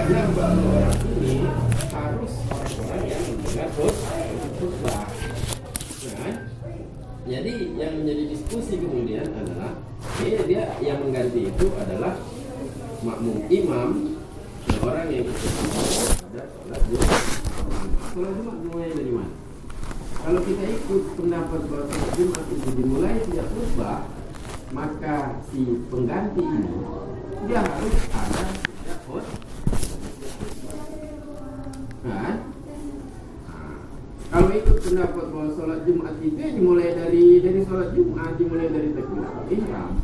Karena baru orang ini harus orang-orang yang mendengar khutbah. Nah, jadi yang menjadi diskusi kemudian adalah dia yang mengganti itu adalah makmum imam, orang yang ikut pada sholat Jumat. Sholat Jumat dimulai dari mana? Kalau kita ikut pendapat bahwa sholat Jumat itu dimulai sejak khutbah, maka si pengganti ini dia harus ada sejak khutbah. Nah, kalau ikut pendapat bahwa sholat Jumat itu dimulai dari sholat Jumat, dimulai dari takbiratul ihram.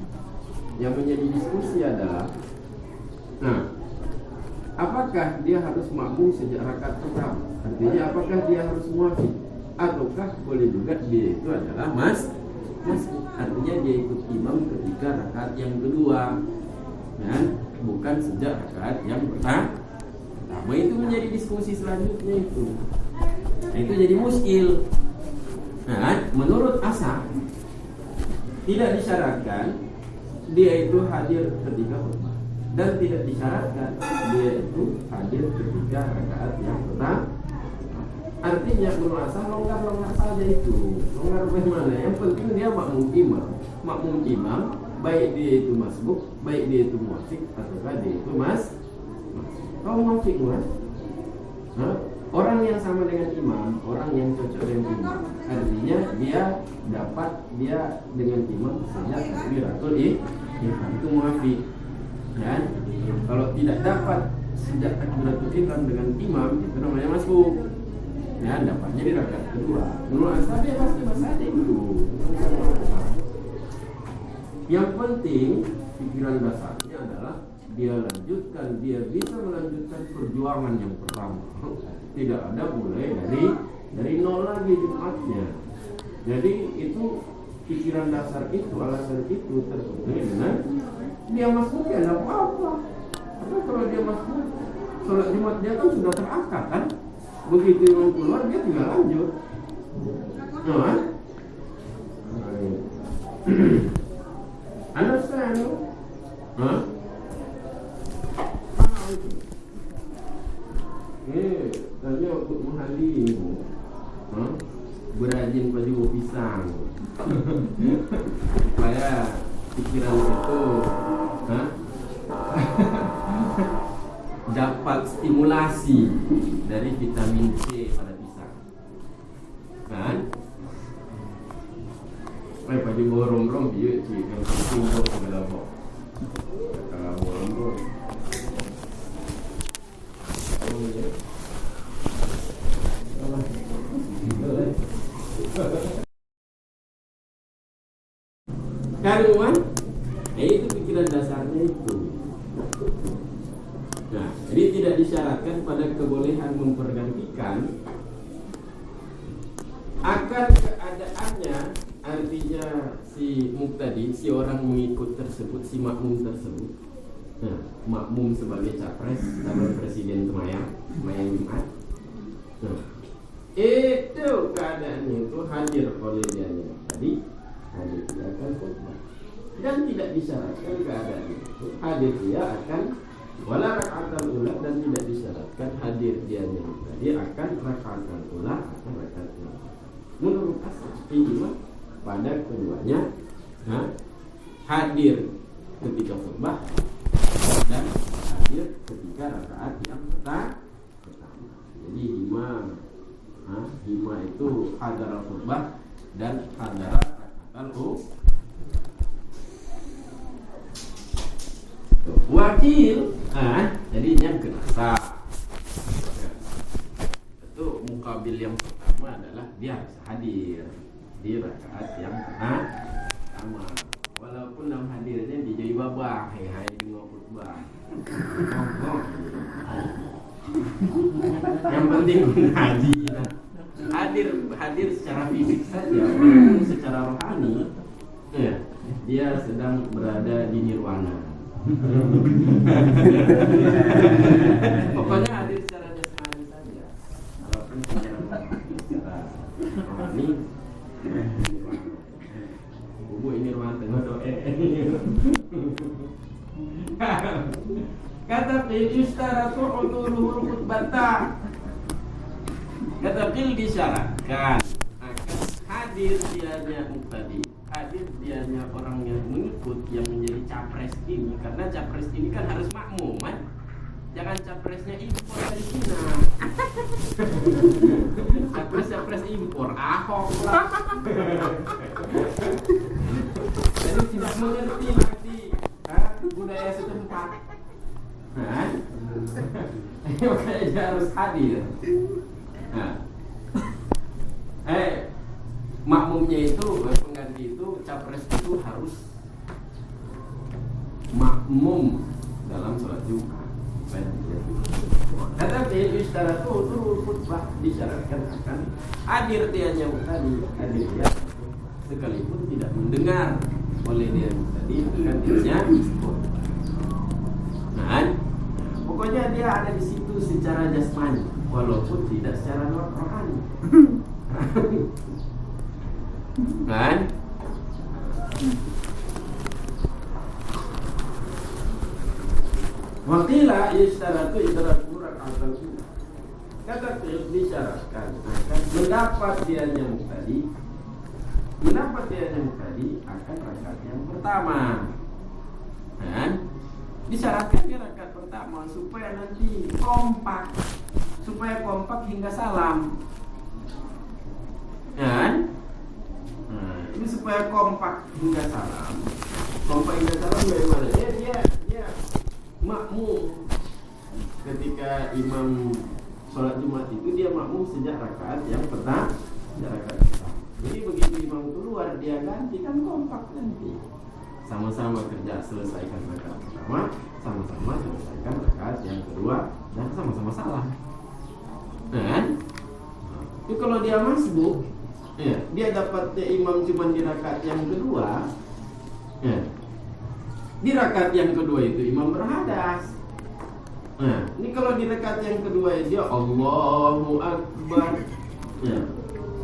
Yang menjadi diskusi adalah, nah, apakah dia harus makmum sejak rakaat pertama? Artinya apakah dia harus muafiq? Ataukah boleh juga dia itu adalah mas? Artinya dia ikut imam ketika rakaat yang kedua, kan? Bukan sejak rakaat yang pertama. Itu menjadi diskusi selanjutnya itu. Nah, itu jadi muskil. Nah, menurut Ashab tidak disyaratkan dia itu hadir ketika khutbah, dan tidak disyaratkan dia itu hadir ketika rakaat yang pertama. Artinya menurut Ashab longgar saja itu. Longgar bagaimana? Yang penting dia makmum imam, baik dia itu masbuk, baik dia itu muafiq, ataukah dia itu mas. Kau muafiq mas? Orang yang sama dengan imam, orang yang cocok dengan imam, artinya dia dengan imam sejak takbiratul ihram, itu muafiq. Dan kalau tidak dapat sejak takbiratul ihram dengan imam, itu namanya masbuk. Ya, dapatnya di rakaat kedua. Menurut Ashab dia pasti saja itu. Yang penting pikiran dasarnya adalah dia bisa melanjutkan perjuangan yang pertama. Tidak ada mulai dari nol lagi Jumatnya. Jadi itu pikiran dasar itu, alasan itu terpenuhi dengan dia masuk ya tidak apa-apa. Karena kalau dia masuk sholat Jumat dia kan sudah terakad kan. Begitu yang keluar dia tinggal lanjut. Nah, understand? Hah? Tanya untuk menghali berajin pada buah pisang supaya pikiran itu dapat stimulasi dari vitamin C pada pisang kan? Pada borong-borong dia cik yang penting kau segala bok kalau borong-borong karuan, itu pikiran dasarnya itu. Nah, jadi tidak disyaratkan pada kebolehan mempergantikan akan keadaannya. Artinya si muqtadi, si orang mengikut tersebut, si makmum tersebut. Nah, makmum sebagai capres calon presiden Semayang Jumat. Nah, itu keadaannya itu hadir oleh dia tadi, hadir dia akan khutbah, dan tidak disyaratkan keadaannya itu hadir dia akan wala rakaatul ula, dan tidak disyaratkan hadir dia tadi akan rakaatul ula atau rakaatul ula. Menurut Ashab ijma pada keduanya hadir ketika khutbah dan hadir ketika rakaat yang pertama. Jadi hima itu hadar khutbah dan hadar rakaatul wakil. Jadinya gerasa. Itu mukabil yang pertama adalah dia harus hadir di rakaat yang pertama. Walaupun dalam hadirnya dijadi babah, hai dengan khutbah. Yang penting hadir secara fisik saja, walaupun secara rohani dia sedang berada di nirwana. Pokoknya hadir secara jasmani saja, walaupun secara rohani. Bubu ini ruang tengah doa. Kata qil yustaratu hudurul khutbata. Kata qil disyaratkan akan hadir dianya muqtadi, hadir dianya orang yang mengikut yang menjadi capres ini, karena capres ini kan harus makmum kan. Jangan capresnya impor dari Cina. Capres impor Ahok lah. Jadi tidak mengerti budaya setempat. Nah, makanya dia harus hadir. Nah, makmumnya itu, pengganti itu, capres itu harus makmum dalam sholat Jumat. Tetapi isyarat itu khutbah disyaratkan akan hadir dianya tadi, hadir dia sekalipun tidak mendengar oleh dia tadi dengan dirinya. Nah, pokoknya dia ada di situ secara jasmani walaupun tidak secara rohani. Kan? Wakilah isyarat itu isyarat murah asal sunnah. Kata disyaratkan akan mendapat dianya tadi, akan rakaat yang pertama. Dan disyaratkan di rakaat pertama supaya nanti kompak, hingga salam. Dan ini supaya kompak hingga salam. Bagaimana? Dia makmum ketika imam sholat Jumat itu, dia makmum sejak rakaat yang pertama. Jadi begitu imam keluar dia ganti, kan kompak nanti. Sama-sama kerja selesaikan rakaat pertama, sama-sama selesaikan rakaat yang kedua, dan sama-sama salah. Nah, itu kalau dia masbuk, dia dapatnya imam cuma di rakaat yang kedua. Di rakaat yang kedua itu imam berhadas. Nah, ini kalau di rakaat yang kedua dia Allahu Akbar.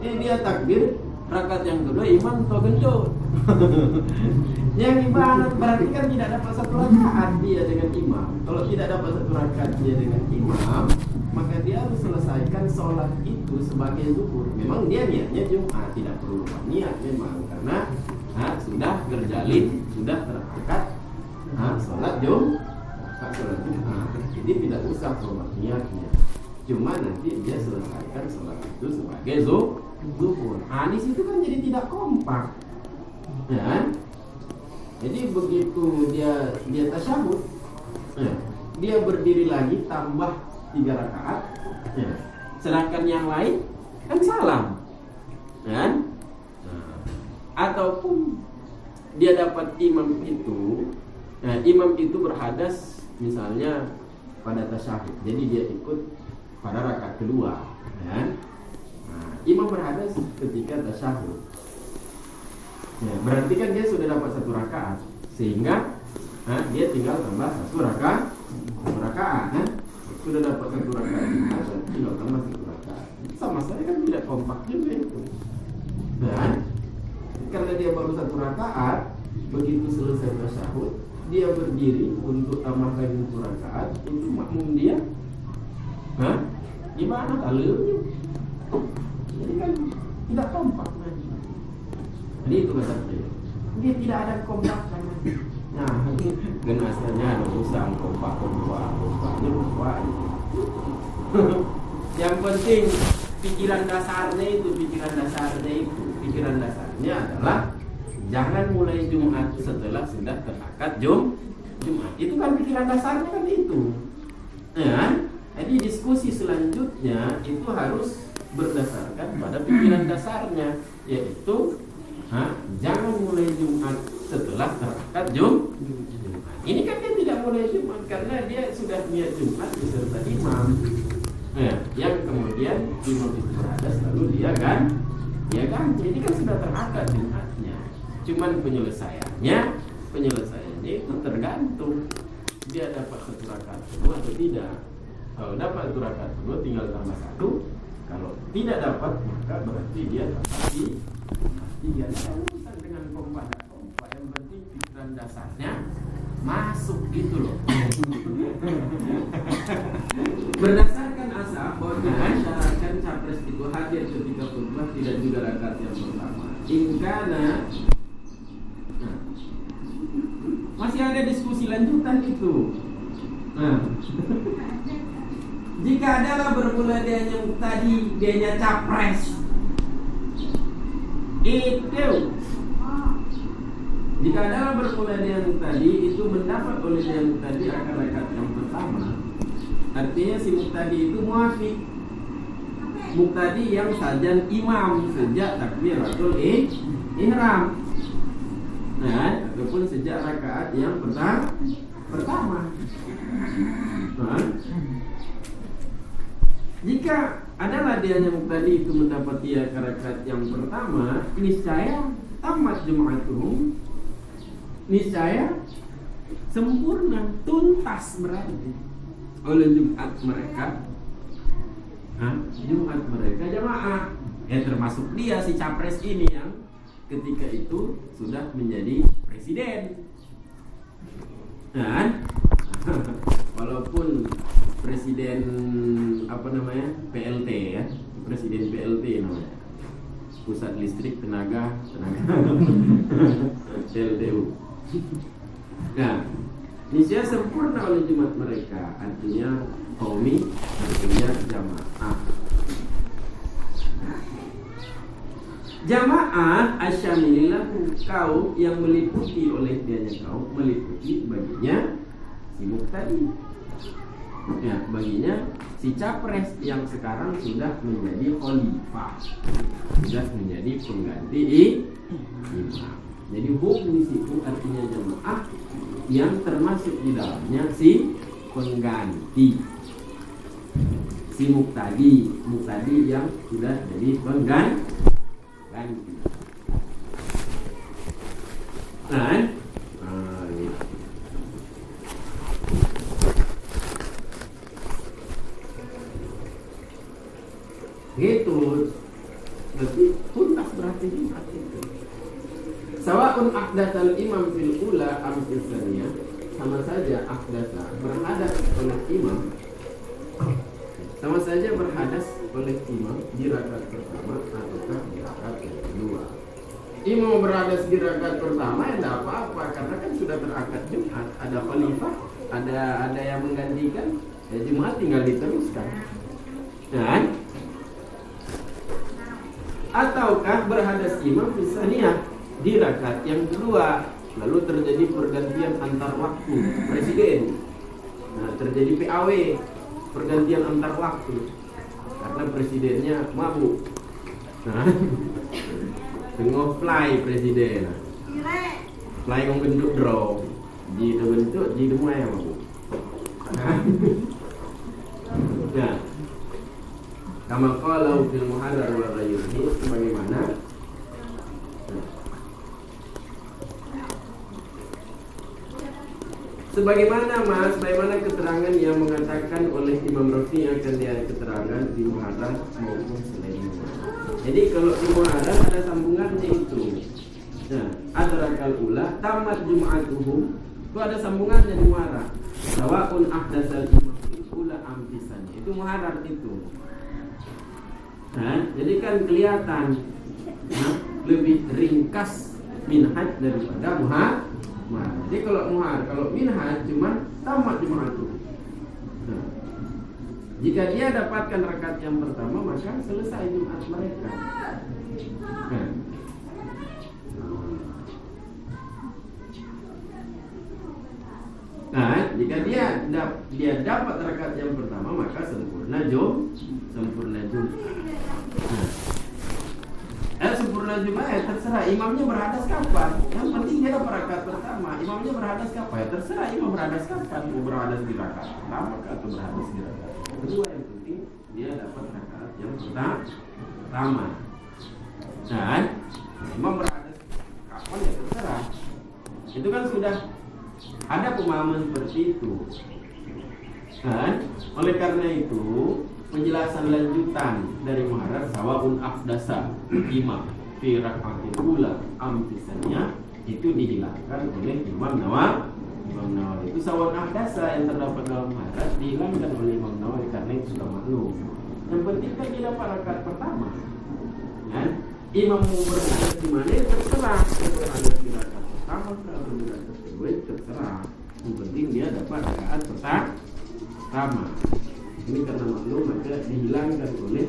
Ini dia takbir, rakaat yang kedua imam togenjot. Yang gimana? Berarti kan tidak dapat satu rakaat dia dengan imam. Kalau tidak dapat satu rakaat dia dengan imam, maka dia harus selesaikan sholat itu sebagai zuhur. Memang dia niatnya Jumat, tidak perlu niat memang, karena sudah terjalin, sudah terangkat sholat Jumat. Jadi tidak usah sholat niatnya. Cuma nanti dia selesaikan sholat itu sebagai zuhur. Di situ kan jadi tidak kompak. Jadi begitu dia tasyahud, dia berdiri lagi tambah 3 rakaat. Sedangkan yang lain kan salam. Ataupun dia dapat imam itu berhadas misalnya pada tasyahud, jadi dia ikut pada rakaat kedua. Imam berhadas ketika tasyahud, berarti kan dia sudah dapat 1 rakaat, sehingga dia tinggal tambah 1 rakaat. Sudah dapat 1 rakaat, tinggal tambah 1 rakaat. Sama saya kan tidak kompak juga itu. Karena dia baru 1 rakaat, begitu selesai tasyahud, dia berdiri untuk tambah lagi 1 rakaat. Itu makmum dia gimana kalau jadi kan tidak kompak lagi. Jadi itu kata dia tidak ada kompak lagi. Dan asalnya ada usang kompak. Yang penting pikiran dasarnya adalah jangan mulai Jumat setelah sudah terangkat Jumat. Itu kan pikiran dasarnya kan itu. Jadi diskusi selanjutnya itu harus berdasarkan pada pikiran dasarnya, yaitu jangan mulai Jumat setelah terangkat Jumat. Ini kan dia tidak mulai Jumat karena dia sudah niat Jumat beserta imam. Yang kemudian imam itu berhadas lalu dia ganti. Ini kan sudah terangkat Jumatnya. Cuman penyelesaiannya itu tergantung dia dapat 1 rakaat kedua atau tidak. Kalau dapat 1 rakaat kedua tinggal tambah 1. Kalau tidak dapat maka berarti dia tambah 3. Tidak ada urusan dengan kompak. Yang penting pikiran dasarnya masuk gitu loh. Berdasarkan asas bahwa disyaratkan capres itu hadir ketika khutbah tidak juga rakaat yang pertama. Ingkana masih ada diskusi lanjutan itu. Nah, jika adalah bermula dia yang tadi dianya capres itu, jika adalah bermula dia yang tadi itu mendapat oleh dia yang tadi akan rakaat yang pertama, artinya si muqtadi itu muafiq. Muqtadi yang sajan imam sejak takbiratul ihram. Nah, ataupun sejak rakaat yang pertama. Nah, jika adalah dia yang tadi itu mendapat dia rakaat yang pertama, niscaya tamat jum'atuhum, niscaya sempurna, tuntas berarti oleh Jumat mereka. Jumat mereka jamaah. Termasuk dia si capres ini yang ketika itu sudah menjadi presiden. Dan walaupun presiden PLT ya, presiden PLT namanya, pusat listrik tenaga PLTU. Nah, niscaya sempurna oleh Jumat mereka, artinya qaumi, artinya jamaah. Jamaah asyamililah kaum yang meliputi oleh dianya kaum, meliputi baginya si muqtadi. Ya, baginya si capres yang sekarang sudah menjadi khalifah, sudah menjadi pengganti imam. Jadi hukum di situ artinya jamaah yang termasuk di dalamnya si pengganti, si muqtadi yang sudah jadi pengganti. Gitu. Berarti tuntas berarti Jumat itu. Sawa'un ahdatsal imam fil ula am fil tsaniyah, sama saja ahdatsa berhadas oleh imam, sama saja berhadas oleh imam di rakaat pertama ataukah di rakaat yang kedua. Imam berhadas di rakaat pertama ya tidak apa-apa, karena kan sudah terakad Jumat, ada khalifah, ada yang menggantikan, ya Jumat tinggal diteruskan. Dan ataukah berhadas imam fi tsaniyah di rakaat yang kedua, lalu terjadi pergantian antar waktu presiden. Nah, terjadi PAW, pergantian antar waktu karena presidennya mabuk. Nah, tengok fly presiden, fly ngomong bentuk draw, di bentuk di demai mabuk. Nah, kama qala fil muhadar wa ghayrihi, sebagaimana sebagaimana keterangan yang mengatakan oleh Imam Rafi akan dia keterangan di muhadar maupun selainnya. Jadi kalau di muhadar ada sambungannya itu. Nah, adrakal ula tamat jum'atuhum, itu ada sambungannya di muhadar. Sawa'un ahdatsal imam fil ula am fisani, itu muhadar itu. Nah, jadi kan kelihatan lebih ringkas minhaj daripada muhadar. Jadi kalau minhaj cuma tamat Jumat. Nah, jika dia dapatkan rakaat yang pertama maka selesai Jumat mereka. Nah, jika dia dapat rakaat yang pertama maka sempurna Jumat. Sempurna Jumat ya terserah imamnya berhadas kapan. Yang penting dia dapat rakaat pertama. Imamnya berhadas kapan? Ya terserah imam berhadas kapan. Mau berhadas di rakaat pertama atau berhadas di rakaat kedua, yang penting dia dapat rakaat yang pertama. Dan imam berhadas kapan ya terserah. Itu kan sudah ada pemahaman seperti itu. Dan oleh karena itu penjelasan lanjutan dari muhadar sawa'un afdasa imam fi raka'atil ula am fi tsaniyah itu dihilangkan oleh Imam Nawawi Tusawwan ahdasa yang terdapat dalam hadats dihilangkan oleh Imam Nawawi karena itu sudah maklum. Yang penting kan dia dapat rakaat pertama. Kan? Imam mau berhadas di mana terserah. Berhadas di rakaat pertama atau di rakaat kedua terserah. Yang penting dia dapat rakaat pertama. Ini karena maklum maka dihilangkan oleh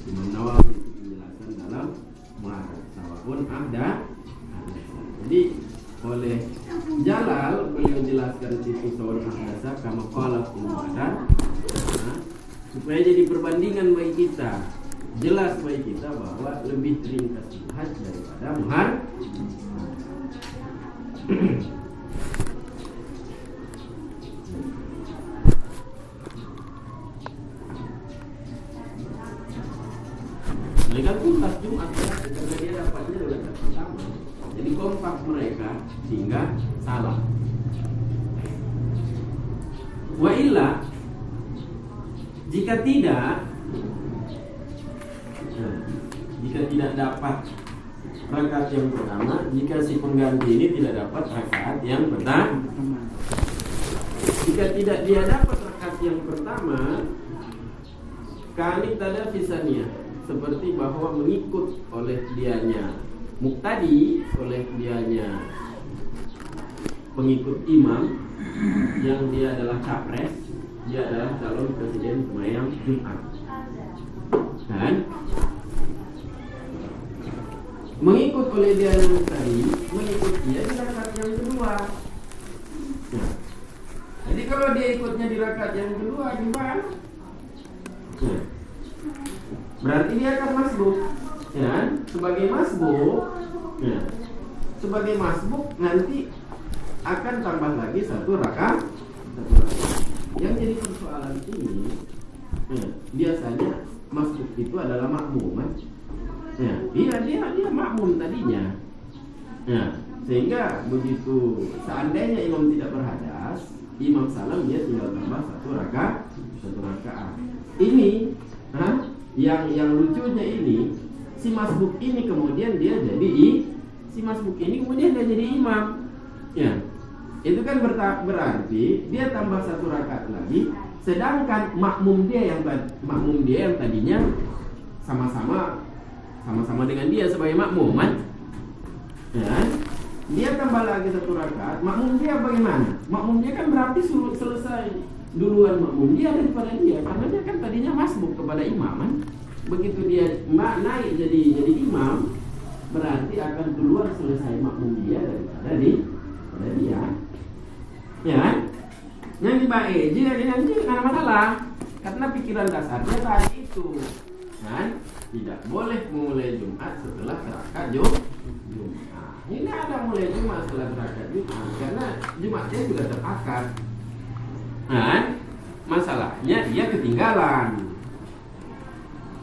Imam Nawawi penjelasan dalam muhaddats sawa'un ahda. Jadi oleh Jalal beliau jelaskan situ sawa'un ahdasa kama qala fil muhaddats, supaya jadi perbandingan bagi kita, jelas bagi kita bahwa lebih ringkas jihad daripada muhaddats. Mereka tuntas Jumat karena dia dapatnya dari rakaat pertama. Jadi kompak mereka sehingga salah. Wa illa jika tidak dapat rakaat yang pertama, jika si pengganti ini tidak dapat rakaat yang pertama, jika tidak dia dapat rakaat yang pertama, kami tada fisaniyah, seperti bahwa mengikut oleh dianya muqtadi, oleh dianya pengikut imam yang dia adalah capres, dia adalah calon presiden sembahyang Jumat. Dan mengikut oleh dia yang muqtadi, mengikut dia di rakaat yang kedua. Nah, jadi kalau dia ikutnya di rakaat yang kedua gimana? Nah, berarti dia akan masbuk, ya? Sebagai masbuk, ya. Sebagai masbuk nanti akan tambah lagi satu rakaat. Yang jadi persoalan ini, ya, biasanya masbuk itu adalah makmum, kan? Ya, dia makmum tadinya, ya. Sehingga begitu seandainya imam tidak berhadas, imam salam dia tinggal tambah satu rakaat. Ini, yang lucunya ini, si masbuk ini kemudian dia jadi imam, ya. Itu kan berarti dia tambah satu rakaat lagi, sedangkan makmum dia yang tadinya sama-sama dengan dia sebagai makmum, kan? Ya. Dia tambah lagi satu rakaat, makmum dia bagaimana? Makmum dia kan berarti selesai duluan makmum dia daripada dia, karena dia kan tadinya masbuk kepada imam, kan? Begitu dia naik jadi imam, berarti akan keluar selesai makmum dia daripada dia. Ya, yang dibaik jika nanti ada masalah, karena pikiran dasarnya tadi itu, kan? Tidak boleh memulai Jumat setelah rakaat Jumat. Ini ada mulai Jumat setelah rakaat Jumat, karena Jumatnya sudah terakad. Nah, masalahnya dia ketinggalan.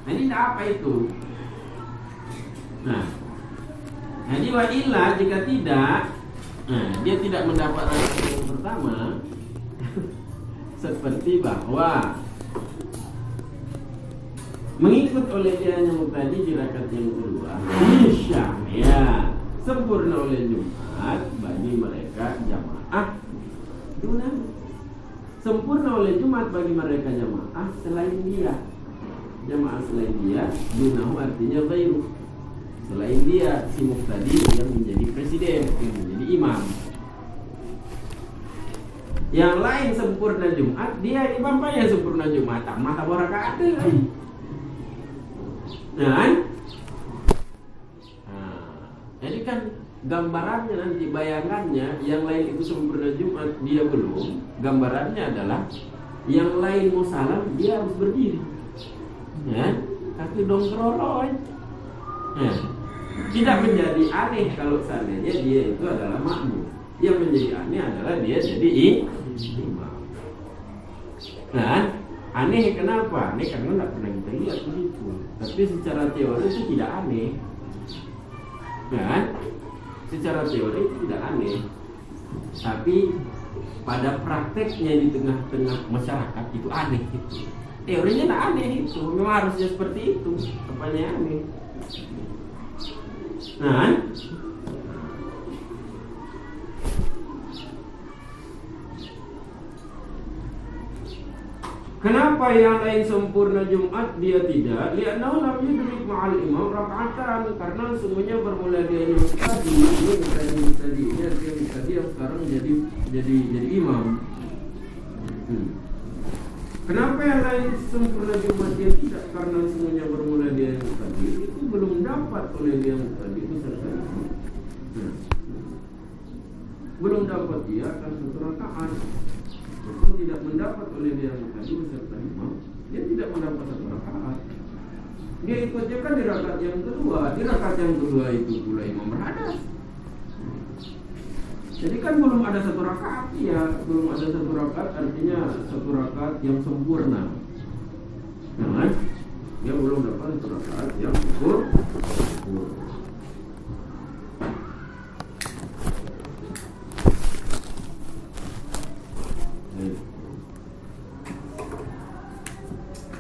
Nah, ini apa itu? Nah, jadi wa illa jika tidak, dia tidak mendapat rakaat yang pertama, seperti bahwa mengikut oleh dia yang tadi di rakaat yang kedua, Isyam, ya, sempurna oleh Jumat bagi mereka jamaah dunahu. Sempurna oleh Jumat bagi mereka jamaah selain dia. Jamaah selain dia, dunahu artinya ghairu. Selain dia, si muqtadi yang menjadi presiden, yang menjadi imam. Yang lain sempurna Jumat, dia imam yang sempurna Jumat, tambah rakaat lagi. Nah, jadi kan gambarannya nanti, bayangannya yang lain itu sempurna Jumat, dia belum. Gambarannya adalah yang lain mau salam, dia harus berdiri, ya, kaki dongkroroy. Ya. Tidak menjadi aneh kalau seandainya dia itu adalah makmum. Yang menjadi aneh adalah dia jadi imam. Nah, aneh kenapa? Aneh karena tidak pernah kita lihat begitu. Tapi secara teori itu tidak aneh. Kan? Secara teori itu tidak aneh. Tapi pada prakteknya di tengah-tengah masyarakat itu aneh itu. Teorinya tidak aneh itu. Memang harusnya seperti itu. Apanya aneh? Nah, Kenapa yang lain sempurna Jumat dia tidak? Li'annahu lam yudrik ma'al imam raka'atan, karena semuanya bermula dari tadi. Ini tadi yang sekarang jadi imam. Kenapa yang lain sempurna Jumat dia tidak? Karena semuanya bermula dari tadi. Itu belum dapat oleh dia yang tadi itu selesai. Belum dapat dia akan satu rakaat. Kalau tidak mendapat oleh dia yang tadi beserta imam, dia tidak mendapat satu rakaat. Dia ikutnya kan di rakaat yang kedua. Di rakaat yang kedua itu pula imam berhadas. Jadi kan belum ada satu rakaat ya, belum ada satu rakaat artinya satu rakaat yang sempurna. Jangan, dia belum dapat satu rakaat yang sempurna.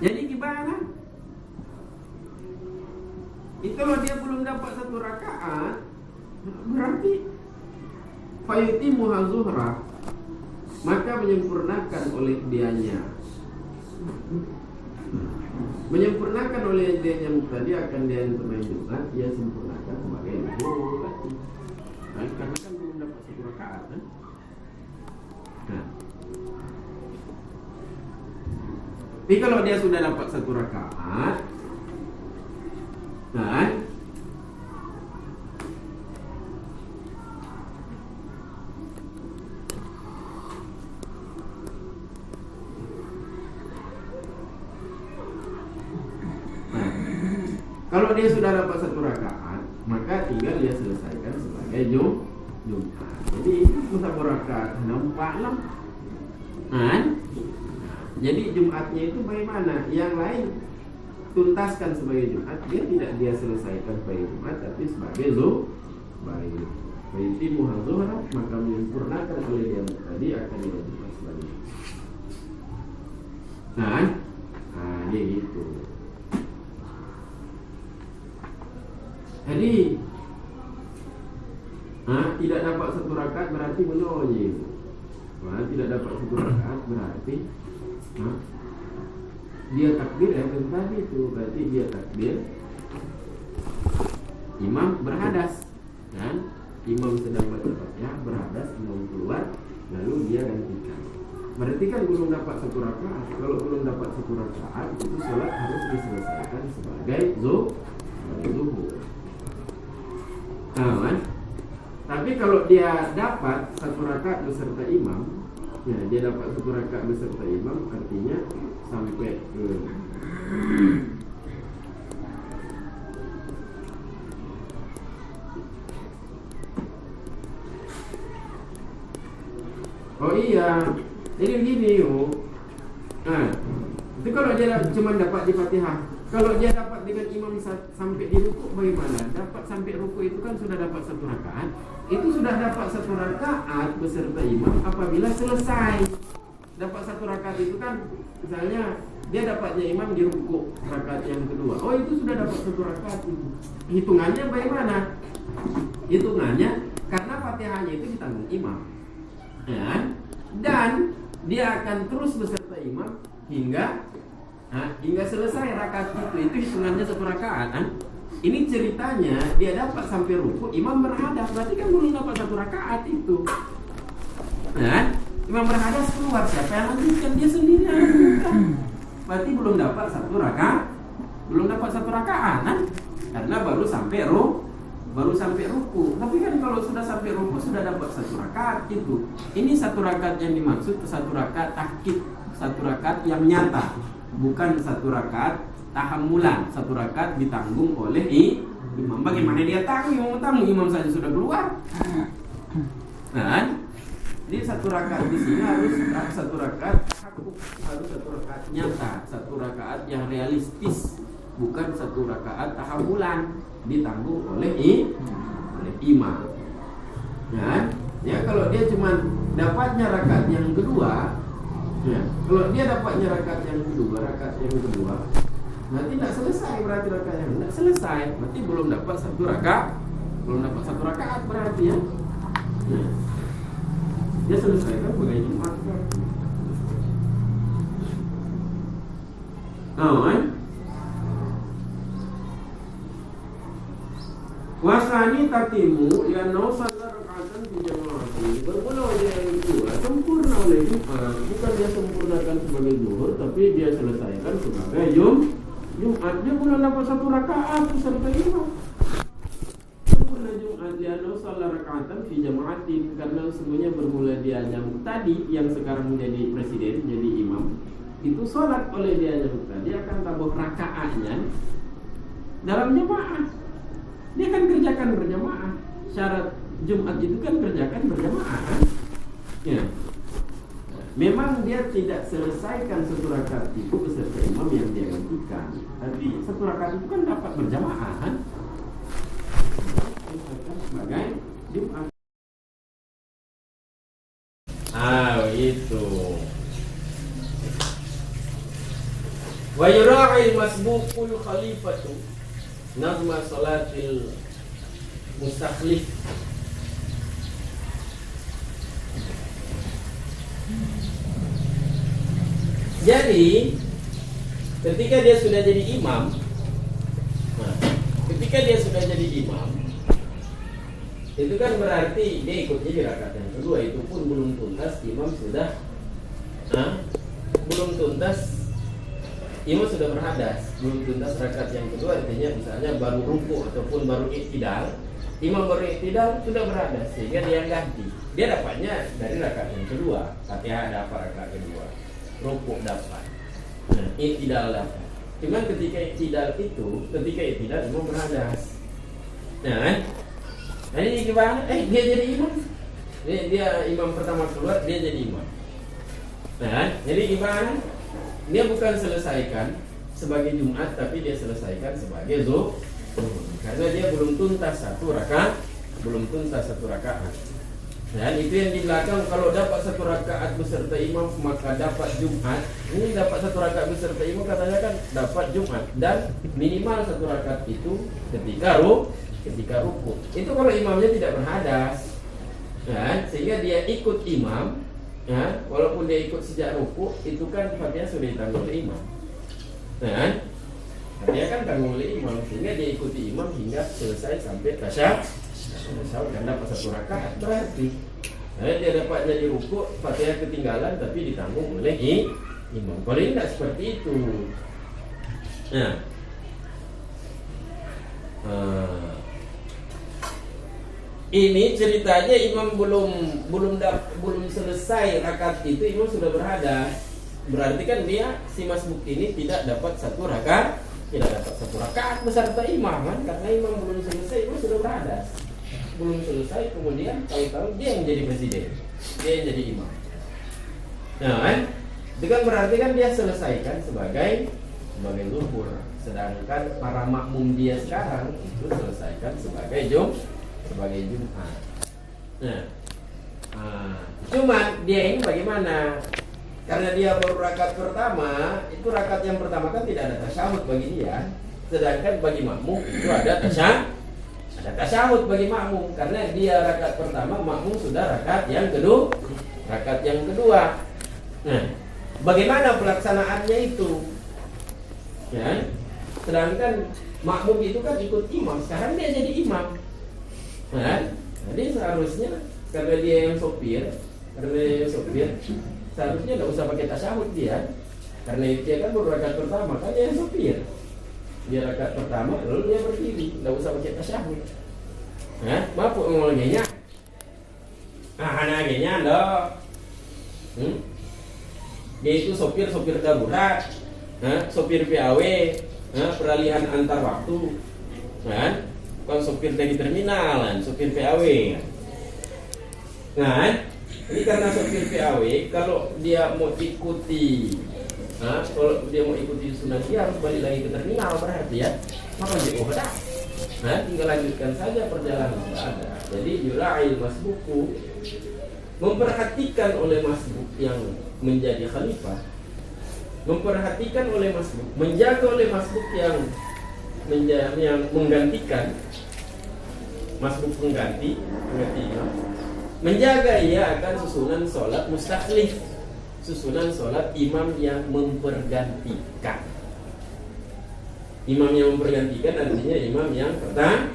Jadi gimana? Itu kalau dia belum dapat satu rakaat, berarti fayutimu hazuhra, maka menyempurnakan oleh dianya. Menyempurnakan oleh dianya tadi akan dia bermain Jumat, dia sempurnakan sebagai zuhur. Karena kan belum dapat satu rakaat kan? Nah. Tapi kalau dia sudah dapat satu rakaat, kan? Kalau dia sudah dapat satu rakaat, maka tinggal dia selesaikan sebagai Jumat. Jadi itu satu rakaat nampak lah. Kan? Jadi Jumatnya itu bagaimana? Yang lain tuntaskan sebagai Jumat, dia selesaikan sebagai Jumat, tapi sebagai baik. Berarti muhadzuhra, maka menyempurnakan oleh dia tadi akan diwajibkan sebagai Jumat. Nah, dia gitu. Jadi tidak dapat satu rakaat berarti menolak. Tidak dapat satu rakaat berarti dia takbir tadi itu, berarti dia takbir, imam berhadas kan, imam sedang baca Fatihah berhadas, imam keluar lalu dia gantikan, berarti kan belum dapat satu rakaat. Kalau belum dapat satu rakaat itu sholat harus diselesaikan sebagai zuhur. Kan? Tapi kalau dia dapat satu rakaat beserta imam, ya, dia dapat satu rakaat beserta imam, artinya sampai ke oh iya, jadi begini yuk. Itu kalau dia cuma dapat di Fatihah. Kalau dia dapat dengan imam sampai di ruku bagaimana? Dapat sampai ruku itu kan sudah dapat satu rakaat. Itu sudah dapat satu rakaat beserta imam apabila selesai. Dapat satu rakaat itu kan misalnya dia dapatnya imam di ruku rakaat yang kedua. Oh, itu sudah dapat satu rakaat itu. Hitungannya bagaimana? Hitungannya karena Fatihahnya itu ditanggung imam. Ya. Dan dia akan terus beserta imam hingga selesai rakaat itu hitungannya satu rakaat kan? Ini ceritanya dia dapat sampai ruku, imam berhadas, berarti kan belum dapat satu rakaat itu. Nah, imam berhadas keluar, siapa yang lanjutkan? Dia sendiri yang lanjutkan. Berarti belum dapat satu rakaat kan? Karena baru sampai ruku. Tapi kan kalau sudah sampai ruku sudah dapat satu rakaat itu. Ini satu rakaat yang dimaksud satu rakaat tahqiq, satu rakaat yang nyata. Bukan satu rakaat tahammulan, satu rakaat ditanggung oleh imam. Bagaimana dia tanggung? Imam saja sudah keluar. Nah, jadi satu rakaat di sini harus satu rakaat harus satu rakaat nyata, satu rakaat yang realistis, bukan satu rakaat tahammulan ditanggung oleh imam. Nah, ya kalau dia cuma dapatnya rakaat yang kedua. Ya, kalau dia dapatnya rakaat yang kedua, berarti tidak selesai, berarti rakaat yang tidak selesai, berarti belum dapat satu rakaat berarti ya. Dia selesaikan sebagai Jumat. Wasani tatimu ya nausala rakatan fi jama'ati. Bermula wajah yang kedua sempurna oleh Jumat. Bukan dia sempurnakan sebagai zuhur, tapi dia selesaikan sebagai Jumat. Dia pula dapat 1 rakaat serta imam. Sempurna Jumat ya nausala rakatan fi jama'ati, karena sesungguhnya bermula dia yang tadi yang sekarang menjadi presiden, jadi imam. Itu sholat oleh dia yang tadi akan tambah rakaatnya dalam jemaah. Dia kan kerjakan berjamaah. Syarat Jumat itu kan kerjakan berjamaah kan? Ya. Memang dia tidak selesaikan 1 rakaat itu beserta imam yang dia gantikan, tapi 1 rakaat itu kan dapat berjamaah kan? Sebagai Jumat. Itu. Wa yura'il masbuqul khalifatu nazma salatil mustakhlif. Jadi ketika dia sudah jadi imam, itu kan berarti dia ikutnya di rakaat yang kedua. Itu pun belum tuntas, imam sudah berhadas, belum tuntas rakaat yang kedua. Artinya misalnya baru ruku ataupun baru iktidal, imam baru iktidal sudah berhadas, sehingga dia ganti. Dia dapatnya dari rakaat yang kedua. Fatihah dapat rakaat kedua, ruku dapat, iktidal dapat. Cuman ketika iktidal imam berhadas. Nah ini gimana? Dia jadi imam. Dia imam pertama keluar, dia jadi imam. Jadi gimana? Dia bukan selesaikan sebagai Jumat, tapi dia selesaikan sebagai zuhur, karena dia belum tuntas satu rakaat. Dan itu yang di belakang, kalau dapat 1 rakaat beserta imam maka dapat Jumat. Ini dapat 1 rakaat beserta imam katanya kan dapat Jumat, dan minimal 1 rakaat itu ketika ruku. Itu kalau imamnya tidak berhadas, sehingga dia ikut imam. Walaupun dia ikut sejak ruku, itu kan Fatihah sudah ditanggung oleh imam. Fatihah kan tanggung oleh imam, sehingga dia ikuti imam hingga selesai sampai tasyahud dan dapat 1 rakaat. Berarti dia dapat jadi ruku, Fatihah ketinggalan tapi ditanggung oleh imam. Kalau ini tidak seperti itu. Ini ceritanya imam belum selesai rakaat itu, imam sudah berhadas. Berarti kan dia, si masbuk ini tidak dapat 1 rakaat beserta imam kan? Karena imam belum selesai, imam sudah berhadas. Belum selesai, kemudian tahu-tahu dia yang jadi presiden, dia yang jadi imam. Itu kan berarti kan dia selesaikan sebagai zuhur. Sedangkan para makmum dia sekarang itu selesaikan sebagai Jumat. Cuma dia ini bagaimana? Karena dia baru rakaat pertama, itu rakaat yang pertama kan tidak ada tasyahud bagi dia. Sedangkan bagi makmum itu ada tasyahud bagi makmum. Karena dia rakaat pertama, makmum sudah rakaat yang kedua. Bagaimana pelaksanaannya itu? Sedangkan makmum itu kan ikut imam, sekarang dia jadi imam. Jadi seharusnya karena dia yang sopir, seharusnya tidak usah pakai tasyahud dia. Karena dia kan baru rakaat pertama, kan dia yang sopir. Dia rakaat pertama, lalu dia berdiri, tidak usah pakai tasyahud. Mampu ngomongnya? Anaknya dong. Dia itu sopir darurat, sopir PAW, peralihan antar waktu, bukan sopir dari terminal, sopir PAW. Ini karena sopir PAW, kalau dia mau ikuti sunnah, dia harus balik lagi ke terminal berarti ya. Maka dia tinggal lanjutkan saja perjalanan ada. Jadi yura'il masbuku, memperhatikan oleh masbuk yang menjadi khalifah, memperhatikan oleh masbuk, menjaga oleh masbuk yang menggantikan masbuk pengganti imam, menjaga ia akan susunan sholat mustakhlif, susunan sholat imam yang mempergantikan. Imam yang mempergantikan artinya imam yang pertama.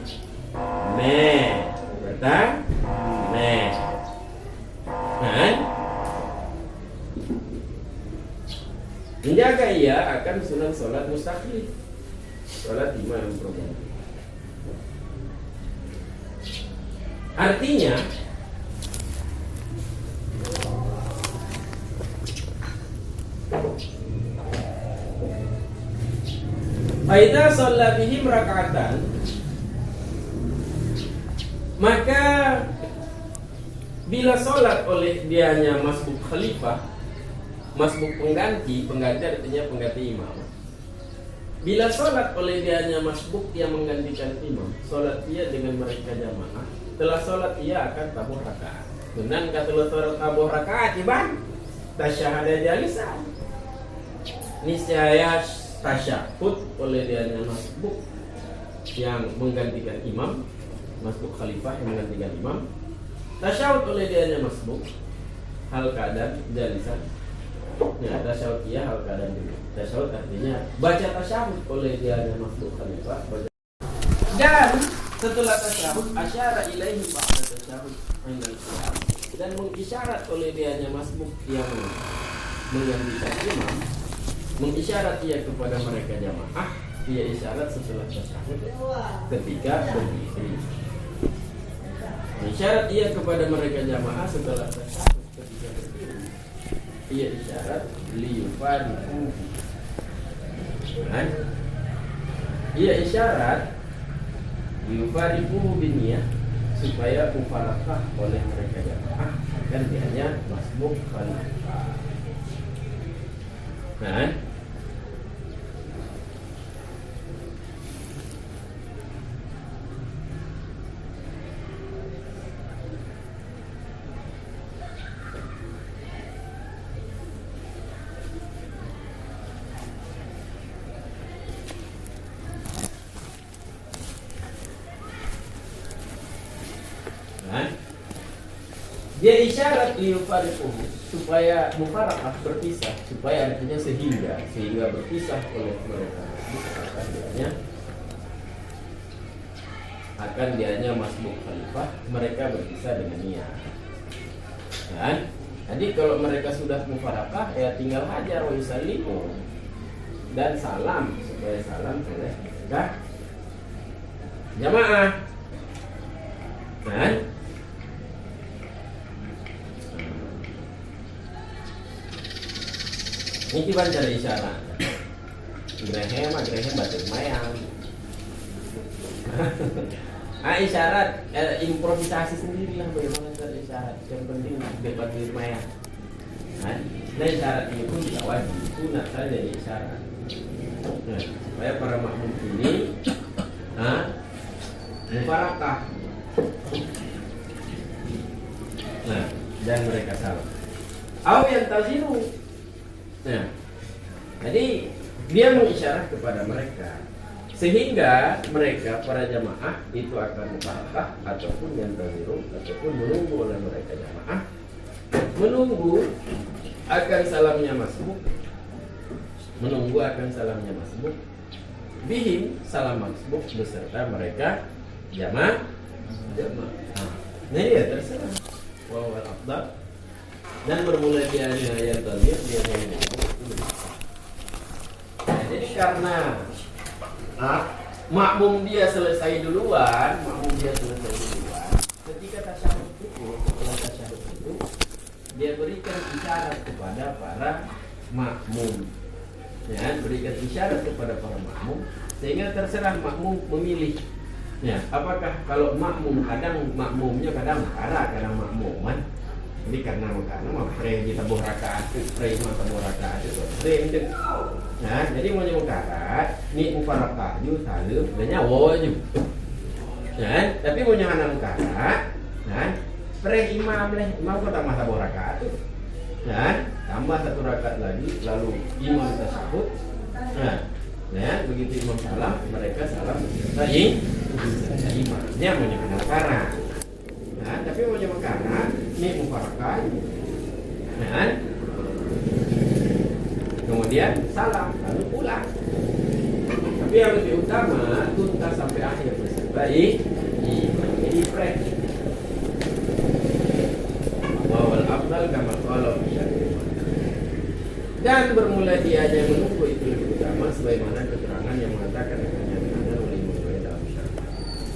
Kan? Menjaga ia akan sunan sholat mustaqil, sholat imam yang berganti. Artinya Aida sholat bihim raka'atan, maka bila sholat oleh dianya masbuk khalifah, masbuk pengganti artinya pengganti imam. Bila sholat oleh dianya masbuk yang menggantikan imam, sholat ia dengan mereka jamaah. Setelah sholat ia akan tabuh rakaat. Benar kata sholat tabuh rakaat iban tasyahada jalisan. Niscaya tasyahud oleh dianya masbuk yang menggantikan imam, masbuk khalifah yang menggantikan imam. Tasyahud oleh dianya masbuk hal keadaan jalisan. Ya, tasyahud ia hal keadaan dulu. Tasyahud artinya baca tasyahud oleh dianya masbuk khalifah. Dan setelah tasyahud asyara ilaihi ba'da tasyahud indal qiyam, dan mengisyarat oleh dianya masbuk yang menggantikan imam, mengisyarat ia kepada mereka jamaah, ia isyarat setelah tasyahud ketika berdiri. Isyarat ia kepada mereka jamaah setelah tasyahud ketika berdiri. Ia isyarat liyufariqu. Ia isyarat liyufariqu biniyah, supaya mufarakah oleh mereka jamaah akan dianya masbuk khalifah. Dia isyarat liyufariqu supaya mufarakah berpisah, supaya artinya sehingga berpisah oleh mereka. Akan dianya masbuk khalifah, mereka berpisah dengan niat. Kan? Jadi kalau mereka sudah mufarakah, ya tinggal hajar wa yusallimu dan salam, supaya salam oleh mereka jamaah. Kan? Ini cuma cara isyarat. Grehem baca mayang. Isyarat improvisasi sendiri lah bagaimana cara isyarat. Yang penting debat di mayang. Nah isyarat ini pun tidak wajib, sunat saja jadi isyarat. Supaya para makmum ini mufarakah. Dan mereka salah. Aw yang taziru. Jadi dia mengisyarat kepada mereka sehingga mereka para jamaah itu akan mufarakah ataupun yang taziru ataupun menunggu oleh mereka jamaah, menunggu akan salamnya masbuk, bihim salam masbuk beserta mereka jamaah. Nah dia terserah wal afdal. Dan bermula dia yang tazir dia yang jadi karena makmum dia selesai duluan, ketika tasyahud itu, setelah tasyahud itu dia berikan isyarat kepada para makmum, berikan isyarat kepada para makmum sehingga terserah makmum memilih. Apakah kalau makmum kadang makmumnya kadang marah, kadang makmuman. Jadi karena kita tabuh rakaat itu, jadi mau nyukarat, ni mufarakah ju salim, dan nyawa ju. Tapi mau nyana mukarat, imam kau tambah tabuh rakaat itu, tambah satu rakaat lagi, lalu imam tasyahud. Begitu imam salam, mereka salam lagi. Imamnya mau nyana mukarat. Tapi mau nyoba karena ini mufarakah, kemudian salam lalu pulang. Tapi yang lebih utama tuntas sampai akhir baik ini prek. Wal afdal kama qala dan bermula dia yang menunggu itu lebih utama sebagaimana keterangan yang mengatakan akan oleh Imam dalam syarah.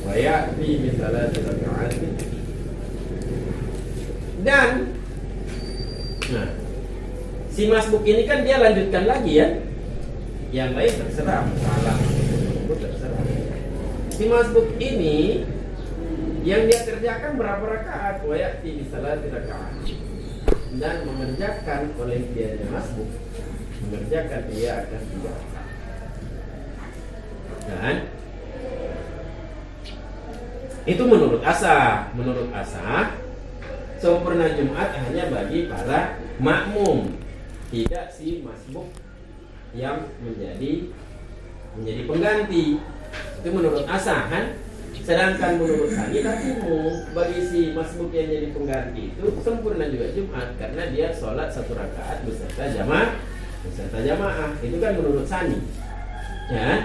Wa ya'ti misalan raka'at. Dan nah, si masbuk ini kan dia lanjutkan lagi ya. Yang lain terserah, salah terserah. Si masbuk ini yang dia kerjakan berapa rakaat? Wa ya'ti misalan raka'at. Dan mengerjakan oleh dia masbuk, mengerjakan dia akan 3 rakaat. Dan itu menurut Asah sempurna Jumat hanya bagi para makmum, tidak si masbuk yang menjadi pengganti. Itu menurut Asah kan? Sedangkan menurut Sani takimu bagi si masbuk yang jadi pengganti itu sempurna juga Jumat karena dia sholat 1 rakaat beserta jamaah. Itu kan menurut Sani ya. Nah,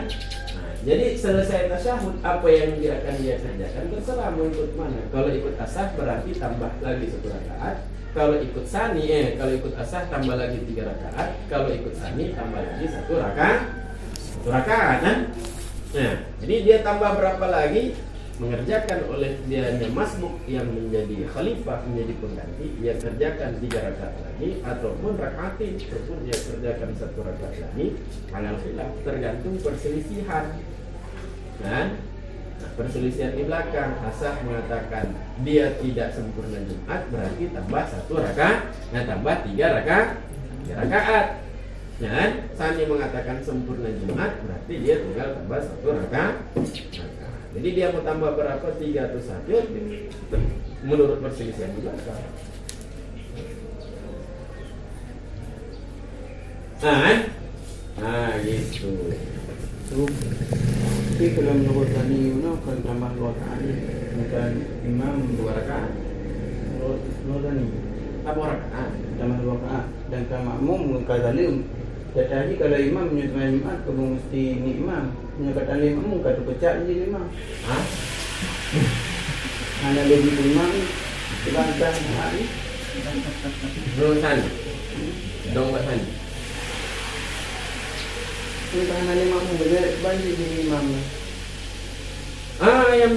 jadi selesai tasyahud apa yang dia akan kerjakan terserah mau ikut mana. Kalau ikut Asah berarti tambah lagi 1 rakaat. Kalau ikut Sani kalau ikut Asah tambah lagi 3 rakaat. Kalau ikut Sani tambah lagi 1 rakaat kan. Nah, jadi dia tambah berapa lagi? Mengerjakan oleh dianya masbuk yang menjadi khalifah, menjadi pengganti, dia kerjakan 3 rakaat lagi ataupun rakaatin, ataupun dia kerjakan 1 rakaat lagi. Alal khilaf, tergantung perselisihan. Nah, perselisihan di belakang. Asah mengatakan dia tidak sempurna Jumat berarti tambah 1 rakaat, tambah 3 rakaat. Dan Sani mengatakan sempurna Jumat berarti dia tinggal tambah 1 rakaat. Jadi dia mau tambah berapa? 3 atau 1 menurut perselisihan juga. Gitu. Tapi kalau menurut Sani kan tambah 2 rakaat, bukan imam 2 rakaat. Menurut Sani Apa rakaat? tambah 2 rakaat. Dan kalau makmum kata lim. Jadi kalau imam menyebutkan Jumat, kamu mesti ni imam. Menyebutkan imam, kata pecah je imam. Hanya lebih imam, dibantah hari. Belum Sani. Dong buat Sani. Karena imam banjir jadi imam. Yang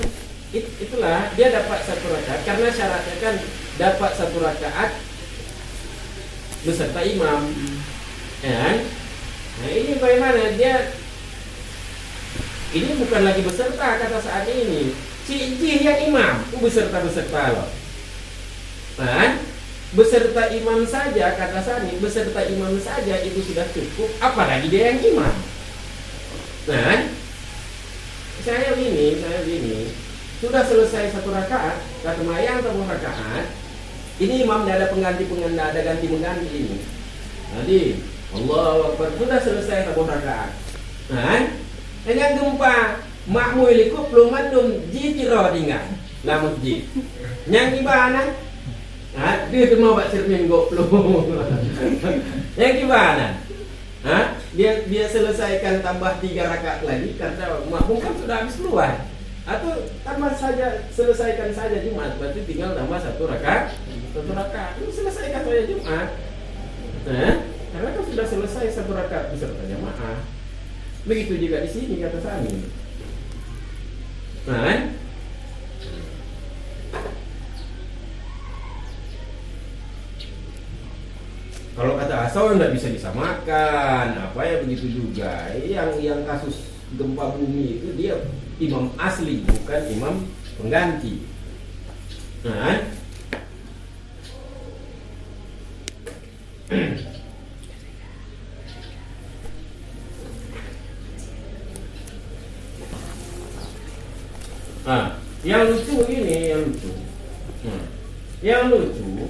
itulah dia dapat 1 rakaat karena syaratnya kan dapat 1 rakaat beserta imam. Nah ini bagaimana dia? Ini bukan lagi beserta kata saat ini. Ciji yang imam, beserta loh. Nah, beserta imam saja kata Sani, beserta imam saja itu sudah cukup. Apalagi dia yang imam. Nah, saya begini, sudah selesai 1 rakaat, kata Mayang 1 rakaat. Ini imam tidak ada pengganti ada ganti mengganti ini. Jadi Allahu Akbar sudah selesai 1 rakaat. Nah, dengan gempa makmu iliku belum madum jitiro tinggal lamun ji. Yang gimana? Dia tu mau buat cermin goblok. Yang gimana? Dia selesaikan tambah 3 rakaat lagi karena makmum kan sudah habis keluar. Atau tambah saja selesaikan saja Jumat berarti tinggal tambah 1 rakaat. 1 rakaat itu selesaikan saja Jumat. Karena kan sudah selesai 1 rakaat beserta jamaah. Begitu juga di sini kata Sani. Kalau kata Asal tidak bisa disamakan. Apa ya begitu juga. Yang kasus gempa bumi itu dia imam asli bukan imam pengganti. Yang lucu ini, yang lucu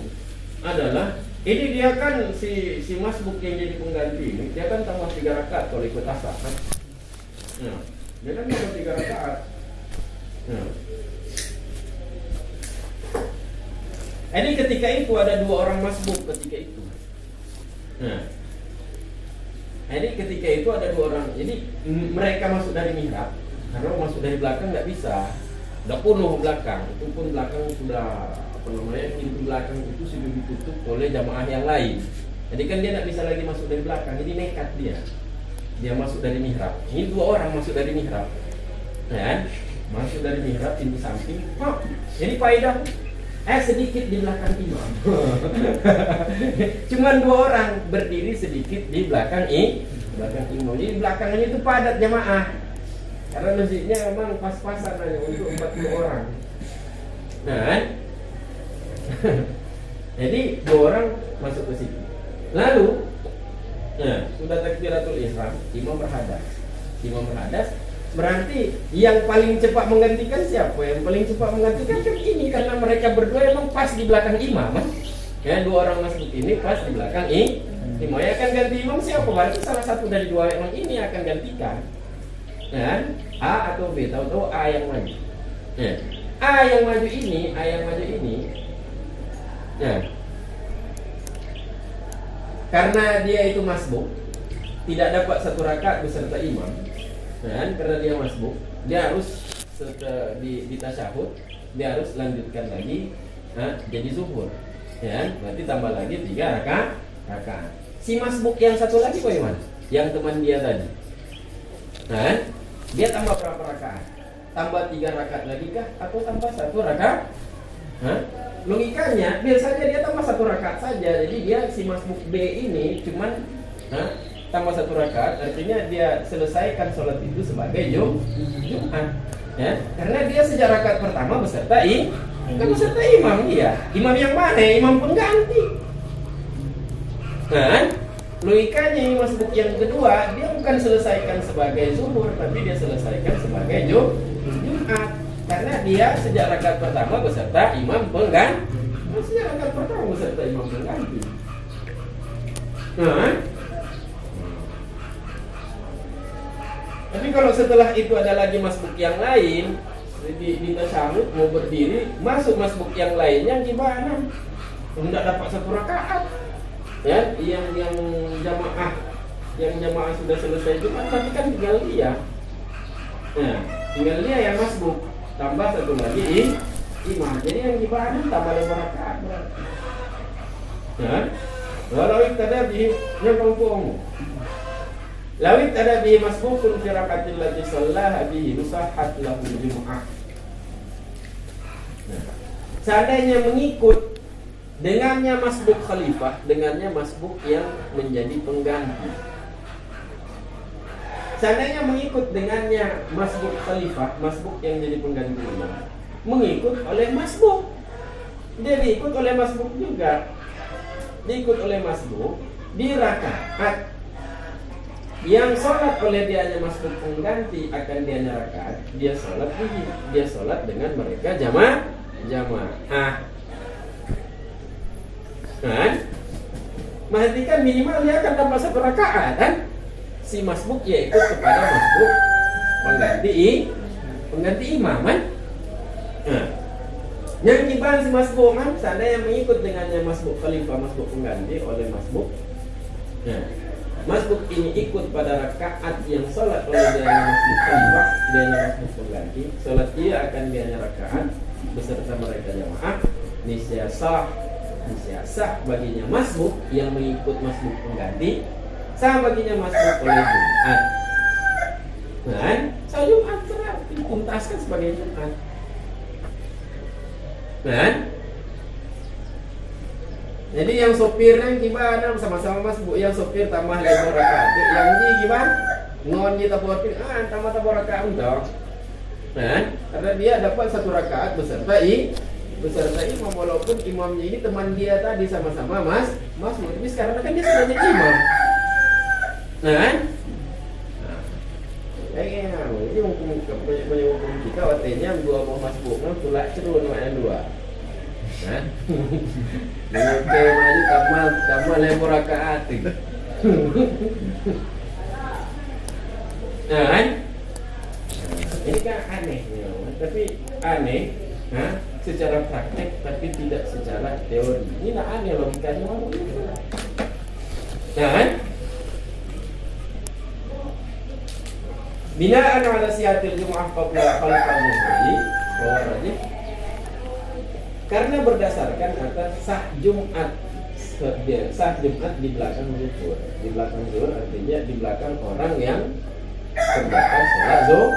adalah ini dia kan si masbuk yang jadi pengganti ini dia kan tambah 3 rakaat kalau ikut Asah kan. Dia kan tambah 3 rakaat. Ini ketika itu ada 2 orang masbuk ketika itu. Jadi ketika itu ada 2 orang. Jadi mereka masuk dari mihrab, karena masuk dari belakang nggak bisa. Udah penuh belakang. Itu pun belakang sudah pintu belakang itu sudah ditutup oleh jamaah yang lain. Jadi kan dia nggak bisa lagi masuk dari belakang. Jadi nekat dia masuk dari mihrab. Ini 2 orang masuk dari mihrab, ya, masuk dari mihrab pintu samping. Jadi faedah sedikit di belakang imam. Cuman 2 orang berdiri sedikit di belakang imam. Jadi belakangnya itu padat jamaah. Karena masjidnya memang pas-pasan aja untuk 40 orang. Nah, jadi 2 orang masuk ke situ. Lalu, sudah takbiratul ihram, imam berhadas. Berarti yang paling cepat menggantikan siapa? Yang paling cepat menggantikan kan ini, karena mereka berdua emang pas di belakang imam. Ya, 2 orang masuk ini pas di belakang imam. Yang akan ganti imam siapa? Berarti salah satu dari 2 orang ini akan gantikan. Ya, A atau B, tahu-tahu A yang maju. Ya. A yang maju ini. Ya. Karena dia itu masbuk, tidak dapat 1 rakaat beserta imam. Dan karena dia masbuk, dia harus di tasyahud, dia harus lanjutkan lagi jadi zuhur. Ya, berarti tambah lagi 3 rakaat. Si masbuk yang satu lagi bagaimana? Yang teman dia tadi. Nah, dia tambah berapa rakaat? Tambah 3 rakaat lagi kah? Atau tambah 1 rakaat? Logikanya biasanya dia tambah 1 rakaat saja. Jadi dia si masbuk B ini cuman tambah 1 rakaat, artinya dia selesaikan sholat itu sebagai Jumat. Ya, karena dia sejak rakaat pertama beserta imam dia. Imam yang mana? Imam pengganti. Nah, logikanya ini masbuk yang kedua dia bukan selesaikan sebagai zuhur, tapi dia selesaikan sebagai Jumat. Karena dia sejak rakaat pertama beserta imam pengganti. Sejak rakaat pertama beserta imam pengganti. Nah, tapi kalau setelah itu ada lagi masbuk yang lain di tasyahud mau berdiri, masuk masbuk yang lainnya gimana? Tidak dapat 1 rakaat. Ya, yang jamaah sudah selesai Jumat, tapi kan tinggal dia. Nah, tinggal dia yang masbuk, tambah 1 lagi imam. Jadi yang gimana? Tambah 5 rakaat berarti. Ya, walau iktada bihi nyambung. Lawit ada bihi masbukun fi rakatil lati shallaha bihi nusahat lahu jumu'ah. Seandainya mengikut dengannya masbuk khalifah, dengannya masbuk yang menjadi pengganti. Seandainya mengikut dengannya masbuk khalifah, masbuk yang jadi pengganti imam, mengikut oleh masbuk, dia diikut oleh masbuk juga, diikut oleh masbuk di rakaat yang sholat oleh dia hanya masbuk pengganti, akan dia rakaat, dia sholat dengan mereka jamaah. Kan? Berarti kan minimal dia akan tambah 1 rakaat kan? Si masbuk ya ikut kepada masbuk pengganti imam kan? Nah, yang dibahas si masbuk kan, seandainya mengikut dengannya masbuk khalifah, masbuk pengganti oleh masbuk. Nah, masbuk ini ikut pada rakaat yang sholat oleh dia masbuk khalifah, dia masbuk pengganti. Sholat dia akan dia rakaat beserta mereka jamaah. Nisya sah baginya masbuk yang mengikut masbuk pengganti, sah baginya masbuk oleh Jumat. Dan sholat Jumat dipuntaskan sebagai Jumat. Dan jadi yang sopirnya gimana? Sama-sama masbuk, yang sopir tambah 5 rakaat. Yang ini gimana? Ngon kita buatin, tambah rakaat untuk. Nah, karena dia dapat 1 rakaat beserta imam, walaupun imamnya ini teman dia tadi sama-sama masbuk. Tapi sekarang kan dia sudah jadi imam. Nah, ini hukum kita watenya 2 mau masbuk, tulak cerun makna 2. Nah, oke maju tamal 5 rakaat. Nah, ini kan aneh, tapi aneh, secara praktek tapi tidak secara teori. Ini lah aneh logikanya. Nah, Binaan ala siyatil Jum'ah qabla khalqal muhri wa rajih. Karena berdasarkan atas sah Jumat di belakang zuhur. Di belakang zuhur artinya di belakang orang yang kerjakan sholat zuhur.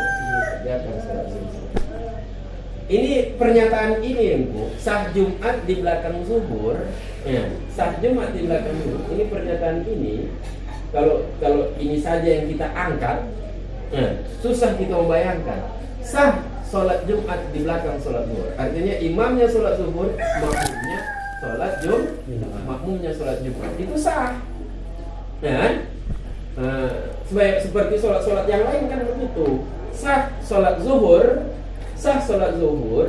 Ini pernyataan ini sah Jumat di belakang zuhur. Ya, sah Jumat di belakang zuhur. Ini pernyataan ini kalau ini saja yang kita angkat, susah kita membayangkan. Sah sholat Jumat di belakang sholat zuhur. Artinya imamnya sholat zuhur, makmumnya sholat makmumnya sholat Jumat. Itu sah. Ya, seperti sholat-sholat yang lain kan begitu. Sah sholat zuhur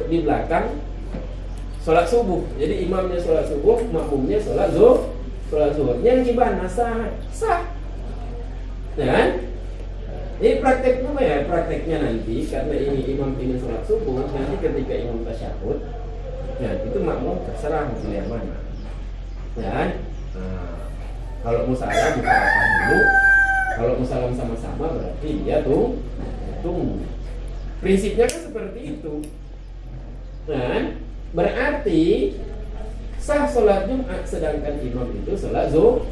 di belakang sholat subuh. Jadi imamnya sholat subuh, makmumnya sholat zuhur. Yang gimana sah. Ya. Ini prakteknya nanti karena ini imam ingin sholat subuh, nanti ketika imam tasyahud, ya itu makmum terserah mau pilih yang mana. Ya. Kalau musalam mufarakah dulu, kalau musalam sama-sama berarti dia tunggu. Prinsipnya kan seperti itu. Nah, berarti sah sholat Jumat sedangkan imam itu sholat zuhur.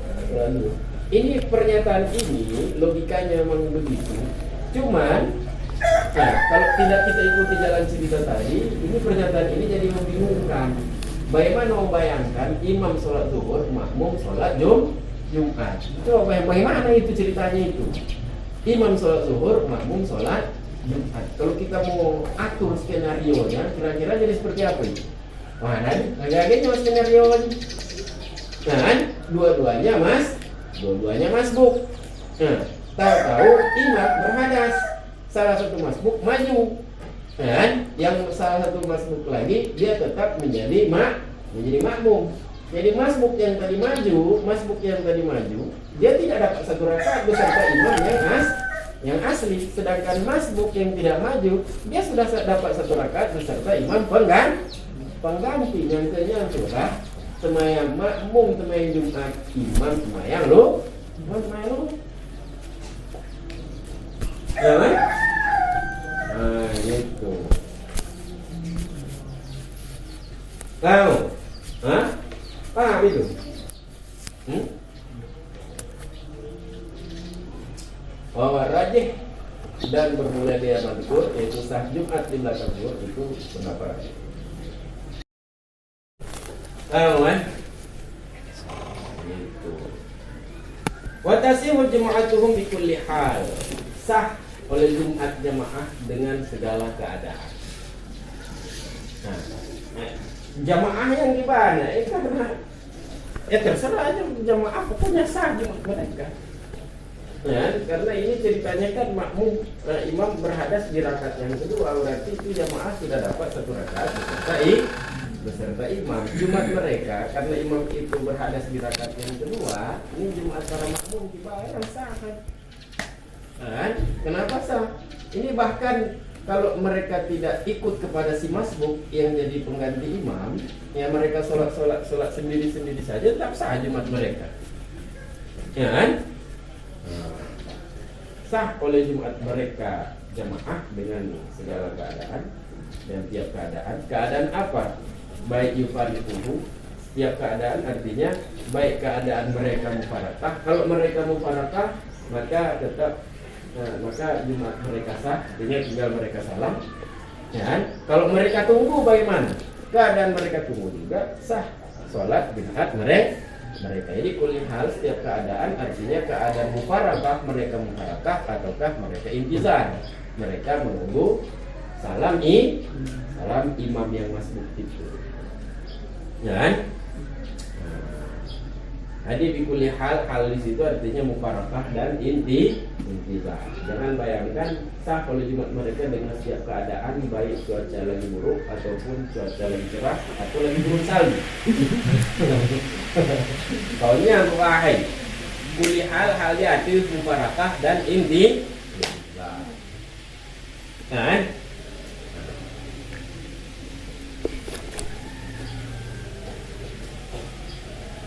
Ini pernyataan ini logikanya memang begitu. Cuman, kalau tidak kita ikuti jalan cerita tadi, ini pernyataan ini jadi membingungkan. Bagaimana membayangkan imam sholat zuhur, makmum sholat Jumat? Coba bagaimana itu ceritanya itu? Imam sholat zuhur, makmum sholat Jumat. Kalau kita mau atur skenario-nya, kira-kira jadi seperti apa itu? Wah, nanti agak-agaknya skenario lagi. Nah, dua-duanya masbuk. Nah, tahu-tahu imam berhadas, salah satu masbuk maju. Dan yang salah satu masbuk lagi dia tetap menjadi makmum. Jadi masbuk yang tadi maju, dia tidak dapat satu rakaat beserta imam yang asli, sedangkan masbuk yang tidak maju dia sudah dapat satu rakaat beserta imam pengganti. Nyangkanya sudah semayang makmum semayang Jumat, imam semayang lu. Itu. Tahu? Paham itu? Bahwa rajih dan bermula dia madkur, yaitu sah Jumat di belakang zuhur, itu pendapat rajih. Tahu kan? Itu. Wa tasihhu jama'atuhum bi kulli hal. Sah oleh Jumat jamaah dengan segala keadaan. Jamaah yang di mana? Karena terserah aja jamaah, pokoknya sah Jumat mereka. Ya, karena ini ceritanya kan makmum imam berhadas di rakaat yang kedua, berarti itu jamaah sudah dapat satu rakaat beserta imam. Jumat mereka karena imam itu berhadas di rakaat yang kedua, ini Jumat para makmum dibayar sah kan? Kenapa sah? Ini bahkan kalau mereka tidak ikut kepada si masbuk yang jadi pengganti imam, ya mereka sholat sendiri saja tetap sah Jumat mereka. Ya kan? Sah oleh Jumat mereka jamaah dengan segala keadaan dan tiap keadaan apa? Baik yufariquhu, setiap keadaan artinya baik keadaan mereka mufarakah. Kalau mereka mufarakah maka tetap maka Jumat mereka sah, artinya tinggal mereka salam. Ya kan? Kalau mereka tunggu bagaimana? Keadaan mereka tunggu juga sah sholat bid'at mereka. Jadi kulli hal setiap keadaan artinya keadaan mufarakah, mereka mufarakah ataukah mereka intizar, mereka menunggu salam imam yang masbuk itu. Ya kan? Jadi di kulli hal di situ artinya mufarakah dan intizar. Jangan bayangkan sah oleh Jumat mereka dengan setiap keadaan, baik cuaca lagi buruk ataupun cuaca lagi cerah atau lagi turun salju. Kaunya wahai kulli hal dia itu mufarakah dan intizar. Kan?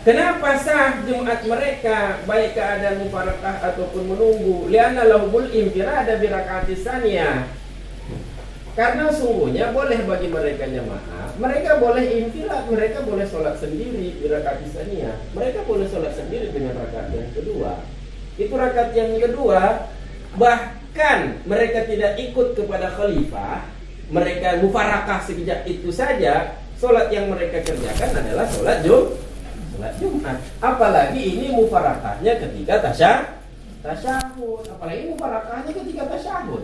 Kenapa sah Jumat mereka baik keadaan mufarakah ataupun menunggu? Lianna lahumul infirada bi rakaatis tsaniyah. Karena sungguhnya boleh bagi mereka jamaah, mereka boleh infirad, mereka boleh sholat sendiri di rakaatis tsaniyah. Mereka boleh sholat sendiri dengan rakaat yang kedua. Itu rakaat yang kedua, bahkan mereka tidak ikut kepada khalifah, mereka mufarakah sekejap itu saja. Sholat yang mereka kerjakan adalah sholat Jumat. Apalagi ini mufarakahnya ketika tasyahud. Apalagi mufarakahnya ketika tasyahud.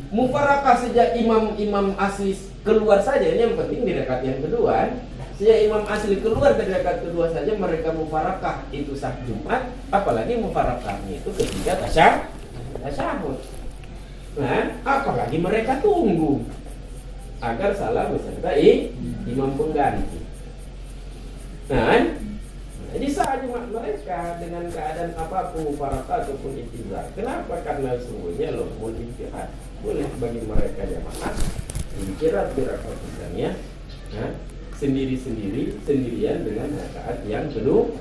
Mufarakah sejak imam asli keluar saja, ini yang penting di rakaat yang kedua. Sejak imam asli keluar dari rakaat kedua saja mereka mufarakah, itu sah Jumat. Apalagi mufarakahnya itu ketika tasyahud. Nah, apalagi mereka tunggu agar salah beserta imam pengganti. Nah, jadi sah Jumat mereka dengan keadaan apapun mufarakah ataupun intizar. Kenapa? Karena sungguhnya lahumul infirad. Boleh bagi mereka jamaah infirad di rakaat ya, sendirian dengan rakaat yang kedua.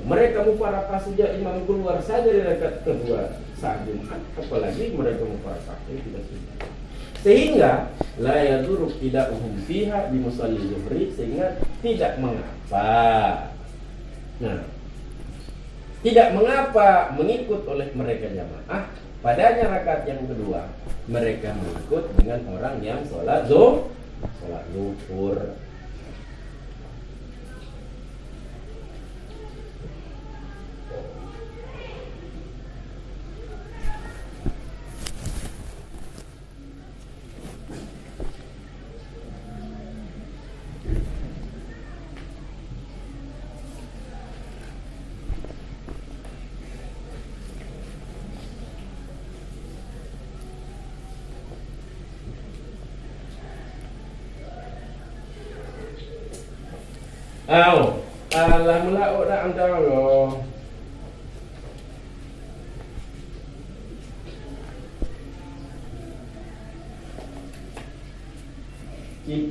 Mereka mufarakah sejak imam keluar saja di rakaat kedua saat Jumat, apalagi mereka mufarakah tidak sudah. Sehingga la yadurru tidak fiha bi musalli zuhri, sehingga tidak mengapa. Nah, tidak mengapa mengikut oleh mereka jamaah padanya rakaat yang kedua. Mereka mengikut dengan orang yang sholat zuhur. Alah melauk dah antara lo.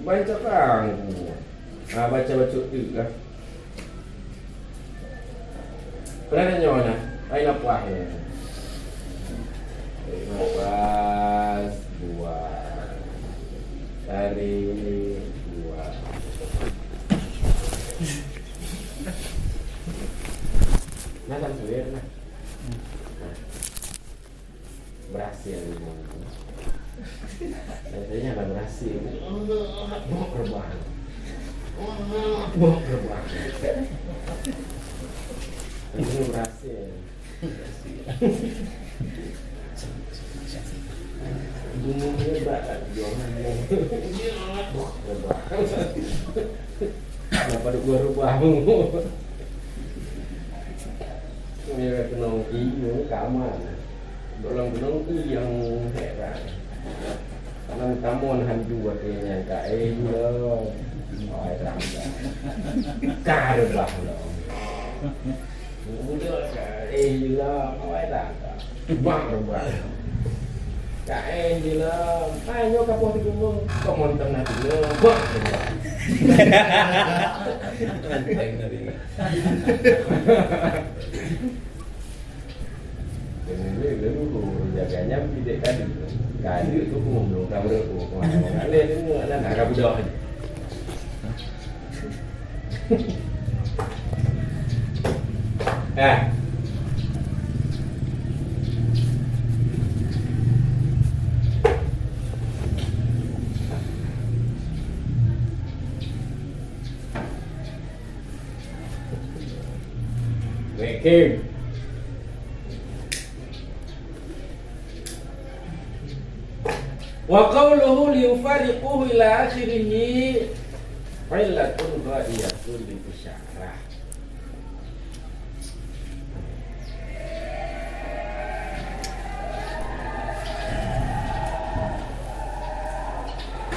Baca kang. Baca tu lah. Pernah nyonya? Ai lapah ya. Nafas buat tarik buat. Nah kan selir nah. Berhasil biasanya ada berhasil. Mau perubahan. Ini berhasil. Bumbunya berat, jualannya. Kenapa rubah bumbu? Mira kenong iyo kamar. Dolong yang heran. Nang tamon han dua kayaknya kae lo. Oh, rambut. Karbah lo. Udah kae lo, oh rambut. Bang. Kae lo. Ayo kapok gunung, komon tengah dulu. Bang. Anteng tadi. Dulu jaganya tidak tadi. Kali itu belum tahu aku kemana-mana. Ini ada nak budak aja. Oke. Wa qawluhu liyufariquhu ila akhirih illatun ghaiyatun lisyarah.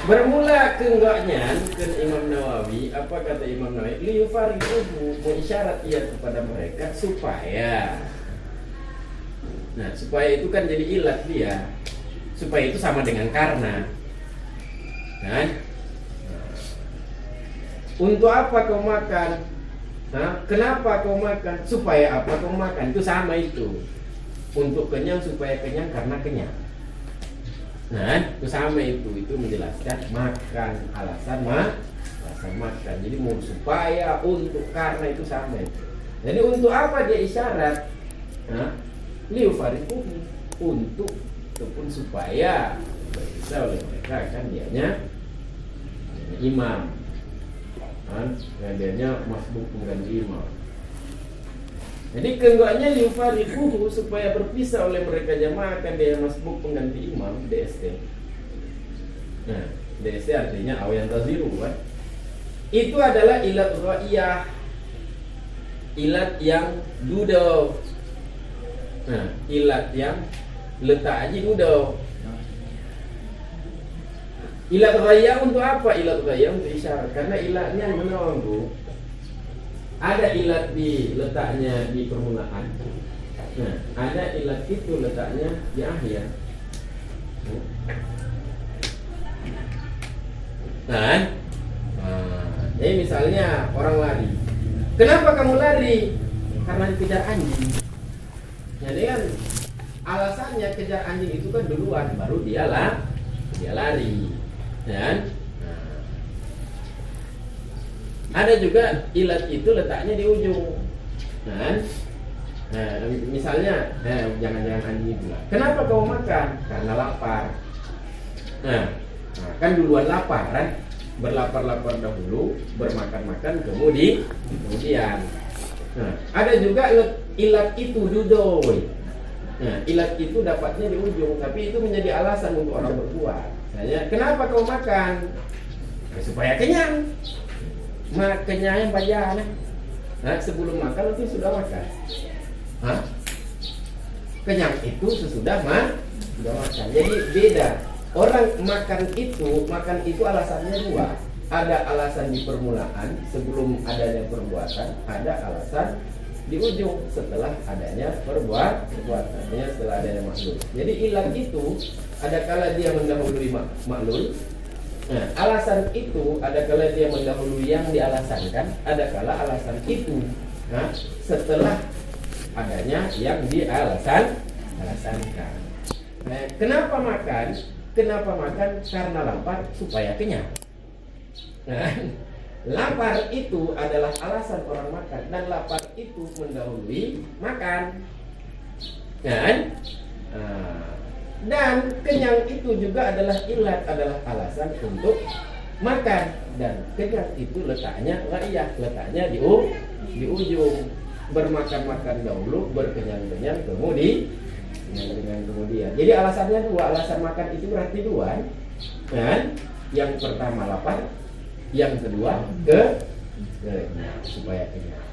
Bermula keenggaknya ke Imam Nawawi, apa kata Imam Nawawi? Liyufariquhu, mengisyarat ia kepada mereka supaya itu kan jadi ilat dia. Supaya itu sama dengan karena. Untuk apa kau makan? Kenapa kau makan? Supaya apa kau makan? Itu sama itu. Untuk kenyang, supaya kenyang karena kenyang. Nah, itu sama itu. Itu menjelaskan makan, alasan makan. Jadi mau supaya, untuk, karena, itu sama itu. Jadi untuk apa dia isyarat? Liufariku, untuk ataupun supaya bisa oleh mereka kan dianya imam, dianya masbuk pengganti imam. Jadi keenggaannya liufariku supaya berpisah oleh mereka jamaah kan dia masbuk pengganti imam DST. Nah, DST artinya awayan taziru kan. Itu adalah ilat ghaiyah, ilat yang duduk. Nah, ilat yang letak aja duduk. Ilat ghaiyah untuk apa? Ilat ghaiyah untuk isyarat. Karena ilatnya menunggu. Ada ilat di letaknya di permulaan. Nah, ada ilat itu letaknya di akhir. Nah, jadi misalnya orang lari. Kenapa kamu lari? Karena dikejar anjing. Jadi kan alasannya kejar anjing itu kan duluan, baru dia lari. Dan ada juga ilat itu letaknya di ujung. Misalnya, jangan-jangan anjing itu lah. Kenapa kamu makan? Karena lapar. Kan duluan lapar kan? Berlapar-lapar dahulu, bermakan-makan kemudian. Ada juga ilat itu duduk. Ilat itu dapatnya di ujung, tapi itu menjadi alasan untuk orang berbuat. Misalnya, kenapa kau makan? Supaya kenyang. Kenyang bayan. Sebelum makan itu sudah makan. Kenyang itu sesudah sudah makan. Jadi beda. Orang makan itu alasannya dua. Ada alasan di permulaan sebelum adanya perbuatan, ada alasan di ujung setelah adanya perbuatannya, setelah adanya maklul. Jadi ilat itu ada kala dia mendahului maklul. Nah, alasan itu ada kala dia mendahului yang dialasankan, ada kala alasan itu setelah adanya yang dialasankan. Nah, kenapa makan? Karena lapar supaya kenyang. Nah, lapar itu adalah alasan orang makan, dan lapar itu mendahului makan. Dan kenyang itu juga adalah ilat, adalah alasan untuk makan. Dan kenyang itu letaknya letaknya di ujung. Bermakan-makan dahulu, berkenyang-kenyang kemudian. Jadi alasannya dua. Alasan makan itu berarti dua. Yang pertama lapar, yang kedua supaya kenyang.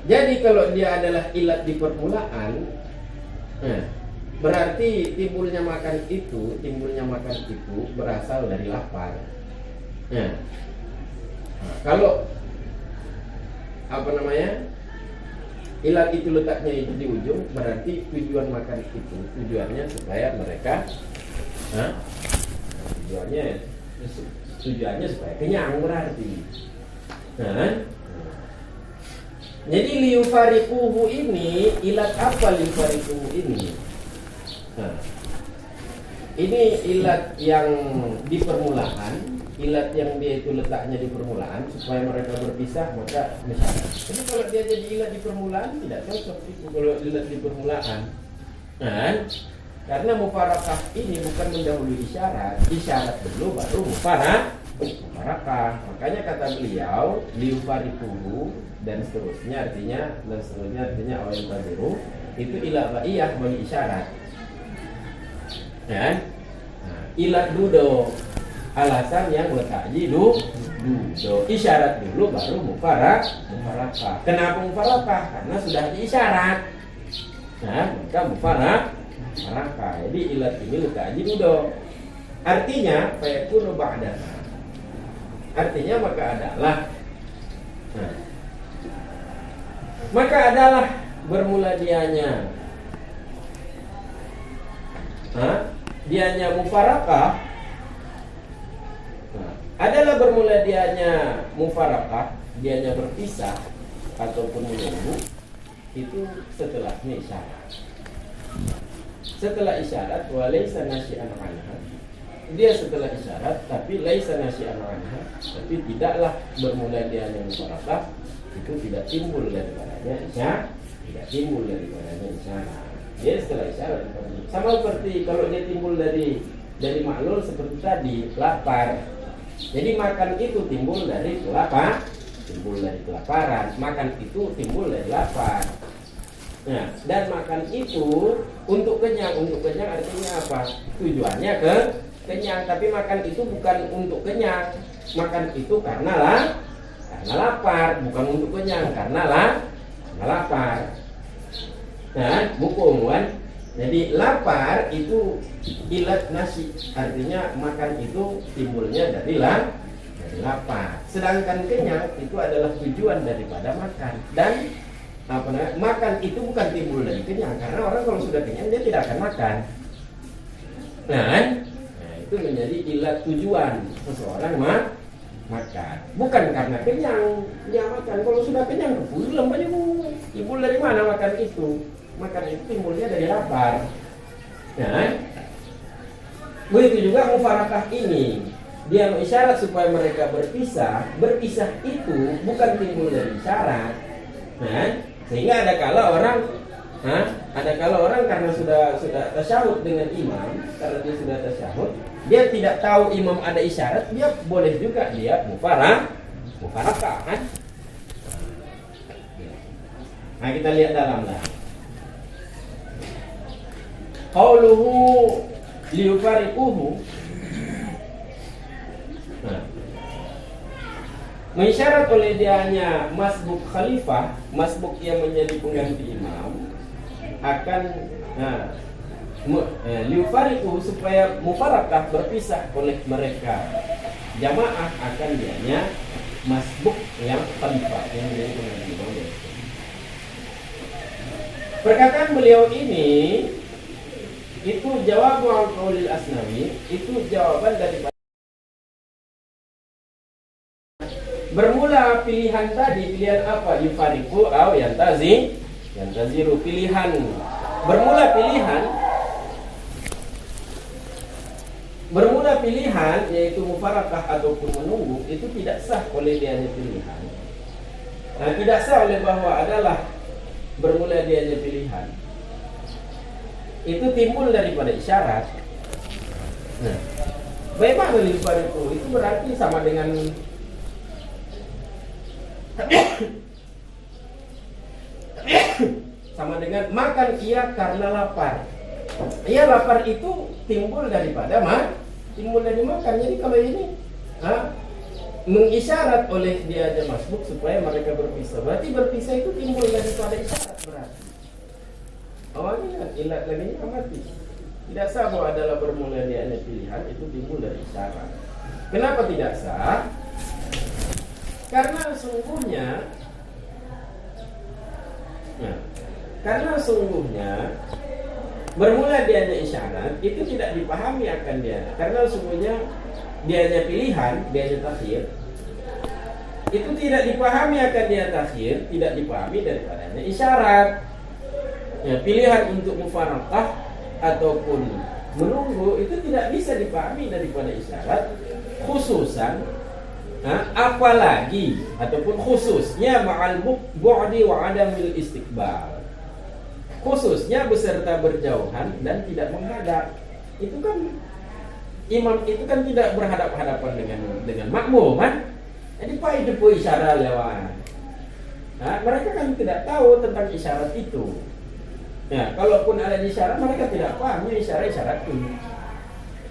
Jadi kalau dia adalah ilat di permulaan, berarti timbulnya makan itu berasal dari lapar. Kalau ilat itu letaknya itu di ujung, berarti tujuan makan itu tujuannya supaya mereka tujuannya supaya kenyang berarti. Jadi liufarikuhu ini ilat apa liufarikuhu ini? Ini ilat yang di permulaan. Ilat yang dia itu letaknya di permulaan supaya mereka berpisah, maka misalnya. Tapi kalau dia jadi ilat di permulaan tidak cocok itu kalau ilat di permulaan. Karena mufarakah ini bukan mendahului isyarat dulu baru mufarakah. Makanya kata beliau liufarikuhu dan seterusnya artinya awal taziru itu ilat ghaiyah bagi isyarat. Ilat duduk. Alasan yang letaknya duduk, isyarat dulu baru mufarakah. Kenapa mufarakah? Karena sudah diisyarat. Maka mufarakah. Jadi ilat ini letaknya duduk. Artinya fayakunu ba'da. Artinya maka adalah bermula dianya adalah bermula dianya mufaraqah, dianya berpisah ataupun menunggu, itu setelahnya isyarat. Setelah isyarat, walaysa nasyi'an anha, dia setelah isyarat tapi laisa nasyi'an anha, tapi tidaklah bermula dianya mufaraqah, itu tidak timbul daripadanya isyarat, tidak timbul daripadanya isyarat. Dia setelah isyarat, sama seperti kalau dia timbul dari maklul seperti tadi, lapar. Jadi makan itu timbul dari lapar, timbul dari kelaparan. Makan itu timbul dari lapar. Nah, dan makan itu untuk kenyang. Untuk kenyang artinya apa? Tujuannya kenyang. Tapi makan itu bukan untuk kenyang. Makan itu karena lapar, bukan untuk kenyang, karena lapar. Nah, hukum kan. Jadi lapar itu ilat nasi, artinya makan itu timbulnya dari lapar. Sedangkan kenyang itu adalah tujuan daripada makan. Dan makan itu bukan timbul dari kenyang, karena orang kalau sudah kenyang dia tidak akan makan. Nah, itu menjadi ilat tujuan seseorang makan. Bukan karena kenyang dia makan. Kalau sudah kenyang pulang banyak. Timbul dari mana makan itu? Makan itu timbulnya dari lapar. Nah, begitu juga mufaraqah ini, dia mengisyarat supaya mereka berpisah. Berpisah itu bukan timbul dari isyarat. Nah, sehingga ada kala orang karena sudah tasyahud dengan imam, karena dia sudah tasyahud, dia tidak tahu imam ada isyarat, dia boleh juga dia mufaraqah kan? Nah, kita lihat dalam lah. Qauluhu liyufariquhu. Nah, mengisyarat oleh dianya masbuk khalifah, masbuk yang menjadi pengganti imam, akan liyufariquhu supaya mufaraqah berpisah oleh mereka jamaah, akan dianya masbuk yang khalifah yang menjadi pengganti imam. Perkataan beliau ini itu jawab al-qaulil asnawi, itu jawaban daripada bermula pilihan tadi. Pilihan apa? Yufariqu au yantaziru, pilihan. Bermula pilihan yaitu mufaraqah ataupun menunggu, itu tidak sah oleh dianya pilihan. Nah, tidak sah oleh bahwa adalah bermula dianya pilihan. Itu timbul daripada isyarat. Nah, bagaimana itu berarti sama dengan makan ia karena lapar. Ia lapar itu timbul dari makan. Jadi kalau ini mengisyarat oleh dia ada masbuk supaya mereka berpisah, berarti berpisah itu timbul daripada isyarat berarti. Awalnya ilat lagi mati. Tidak sah bahwa adalah bermula dianya pilihan, itu timbul dari isyarat. Kenapa tidak sah? Karena sungguhnya bermula dianya isyarat itu tidak dipahami akan dia. Karena sungguhnya dianya pilihan, dianya takhir, itu tidak dipahami akan dia takhir, tidak dipahami daripadanya isyarat. Ya, pilihan untuk mufaraqah ataupun menunggu itu tidak bisa dipahami daripada isyarat, khususan apalagi ataupun khususnya ma'al bu'di wa adamil istiqbal, khususnya beserta berjauhan dan tidak menghadap. Itu kan imam itu kan tidak berhadap-hadapan dengan makmum kan? Jadi pak itu pun isyarat lewat. Nah, mereka kan tidak tahu tentang isyarat itu. Ya, kalaupun ada isyarat mereka tidak paham isyarat itu.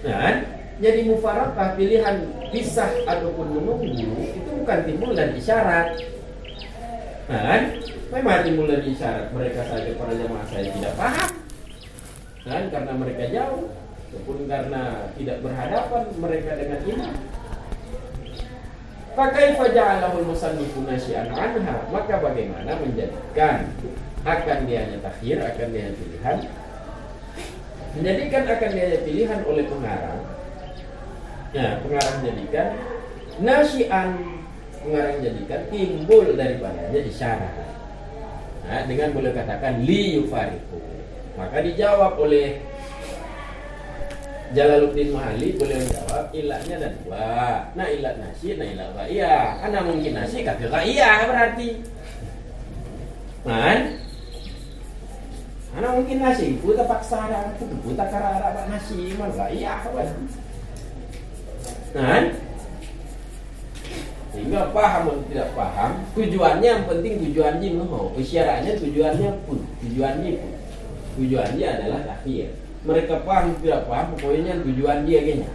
Nah, jadi mufaraqah pilihan pisah ataupun menunggu itu bukan timbul dari isyarat. Nah, memang timbul dari isyarat. Mereka saja para jamaah saya tidak paham. Nah, karena mereka jauh ataupun karena tidak berhadapan mereka dengan imam. Fakaifa ja'alahul musannifu nasyi'an anha, maka bagaimana menjadikan akan dianya takhir, akan dianya pilihan, menjadikan akan dianya pilihan oleh pengarang. Ya, pengarang jadikan Nasian mengarang jadikan timbul daripadanya isyarat. Nah, dengan boleh katakan li yufariqu. Maka dijawab oleh Jalaluddin Mahalli, boleh menjawab ilatnya ada dua. Nah ilat nasi, nah ilat ghaiyah. Karena mungkin nasi kafir ghaiyah berarti. Kan? Karena mungkin nasi puta paksa ada, puta karara pak nasi mal ghaiyah kan? Kan? Sehingga paham atau tidak paham, tujuannya yang penting tujuannya mau, isyaratnya tujuannya pun, tujuannya adalah kafir. Mereka paham tidak paham, pokoknya tujuan dia kayaknya.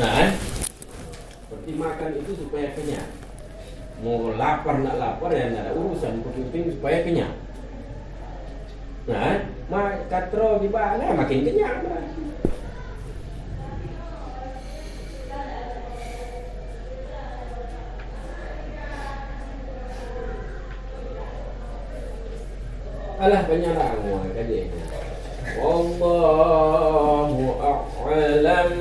Nah, seperti makan itu supaya kenyang. Mau lapar nak lapar ya nggak ada urusan, penting supaya kenyang. Nah, katro gimana makin kenyang berarti. Alah banyak orang kajiannya. Wallahu a'lam.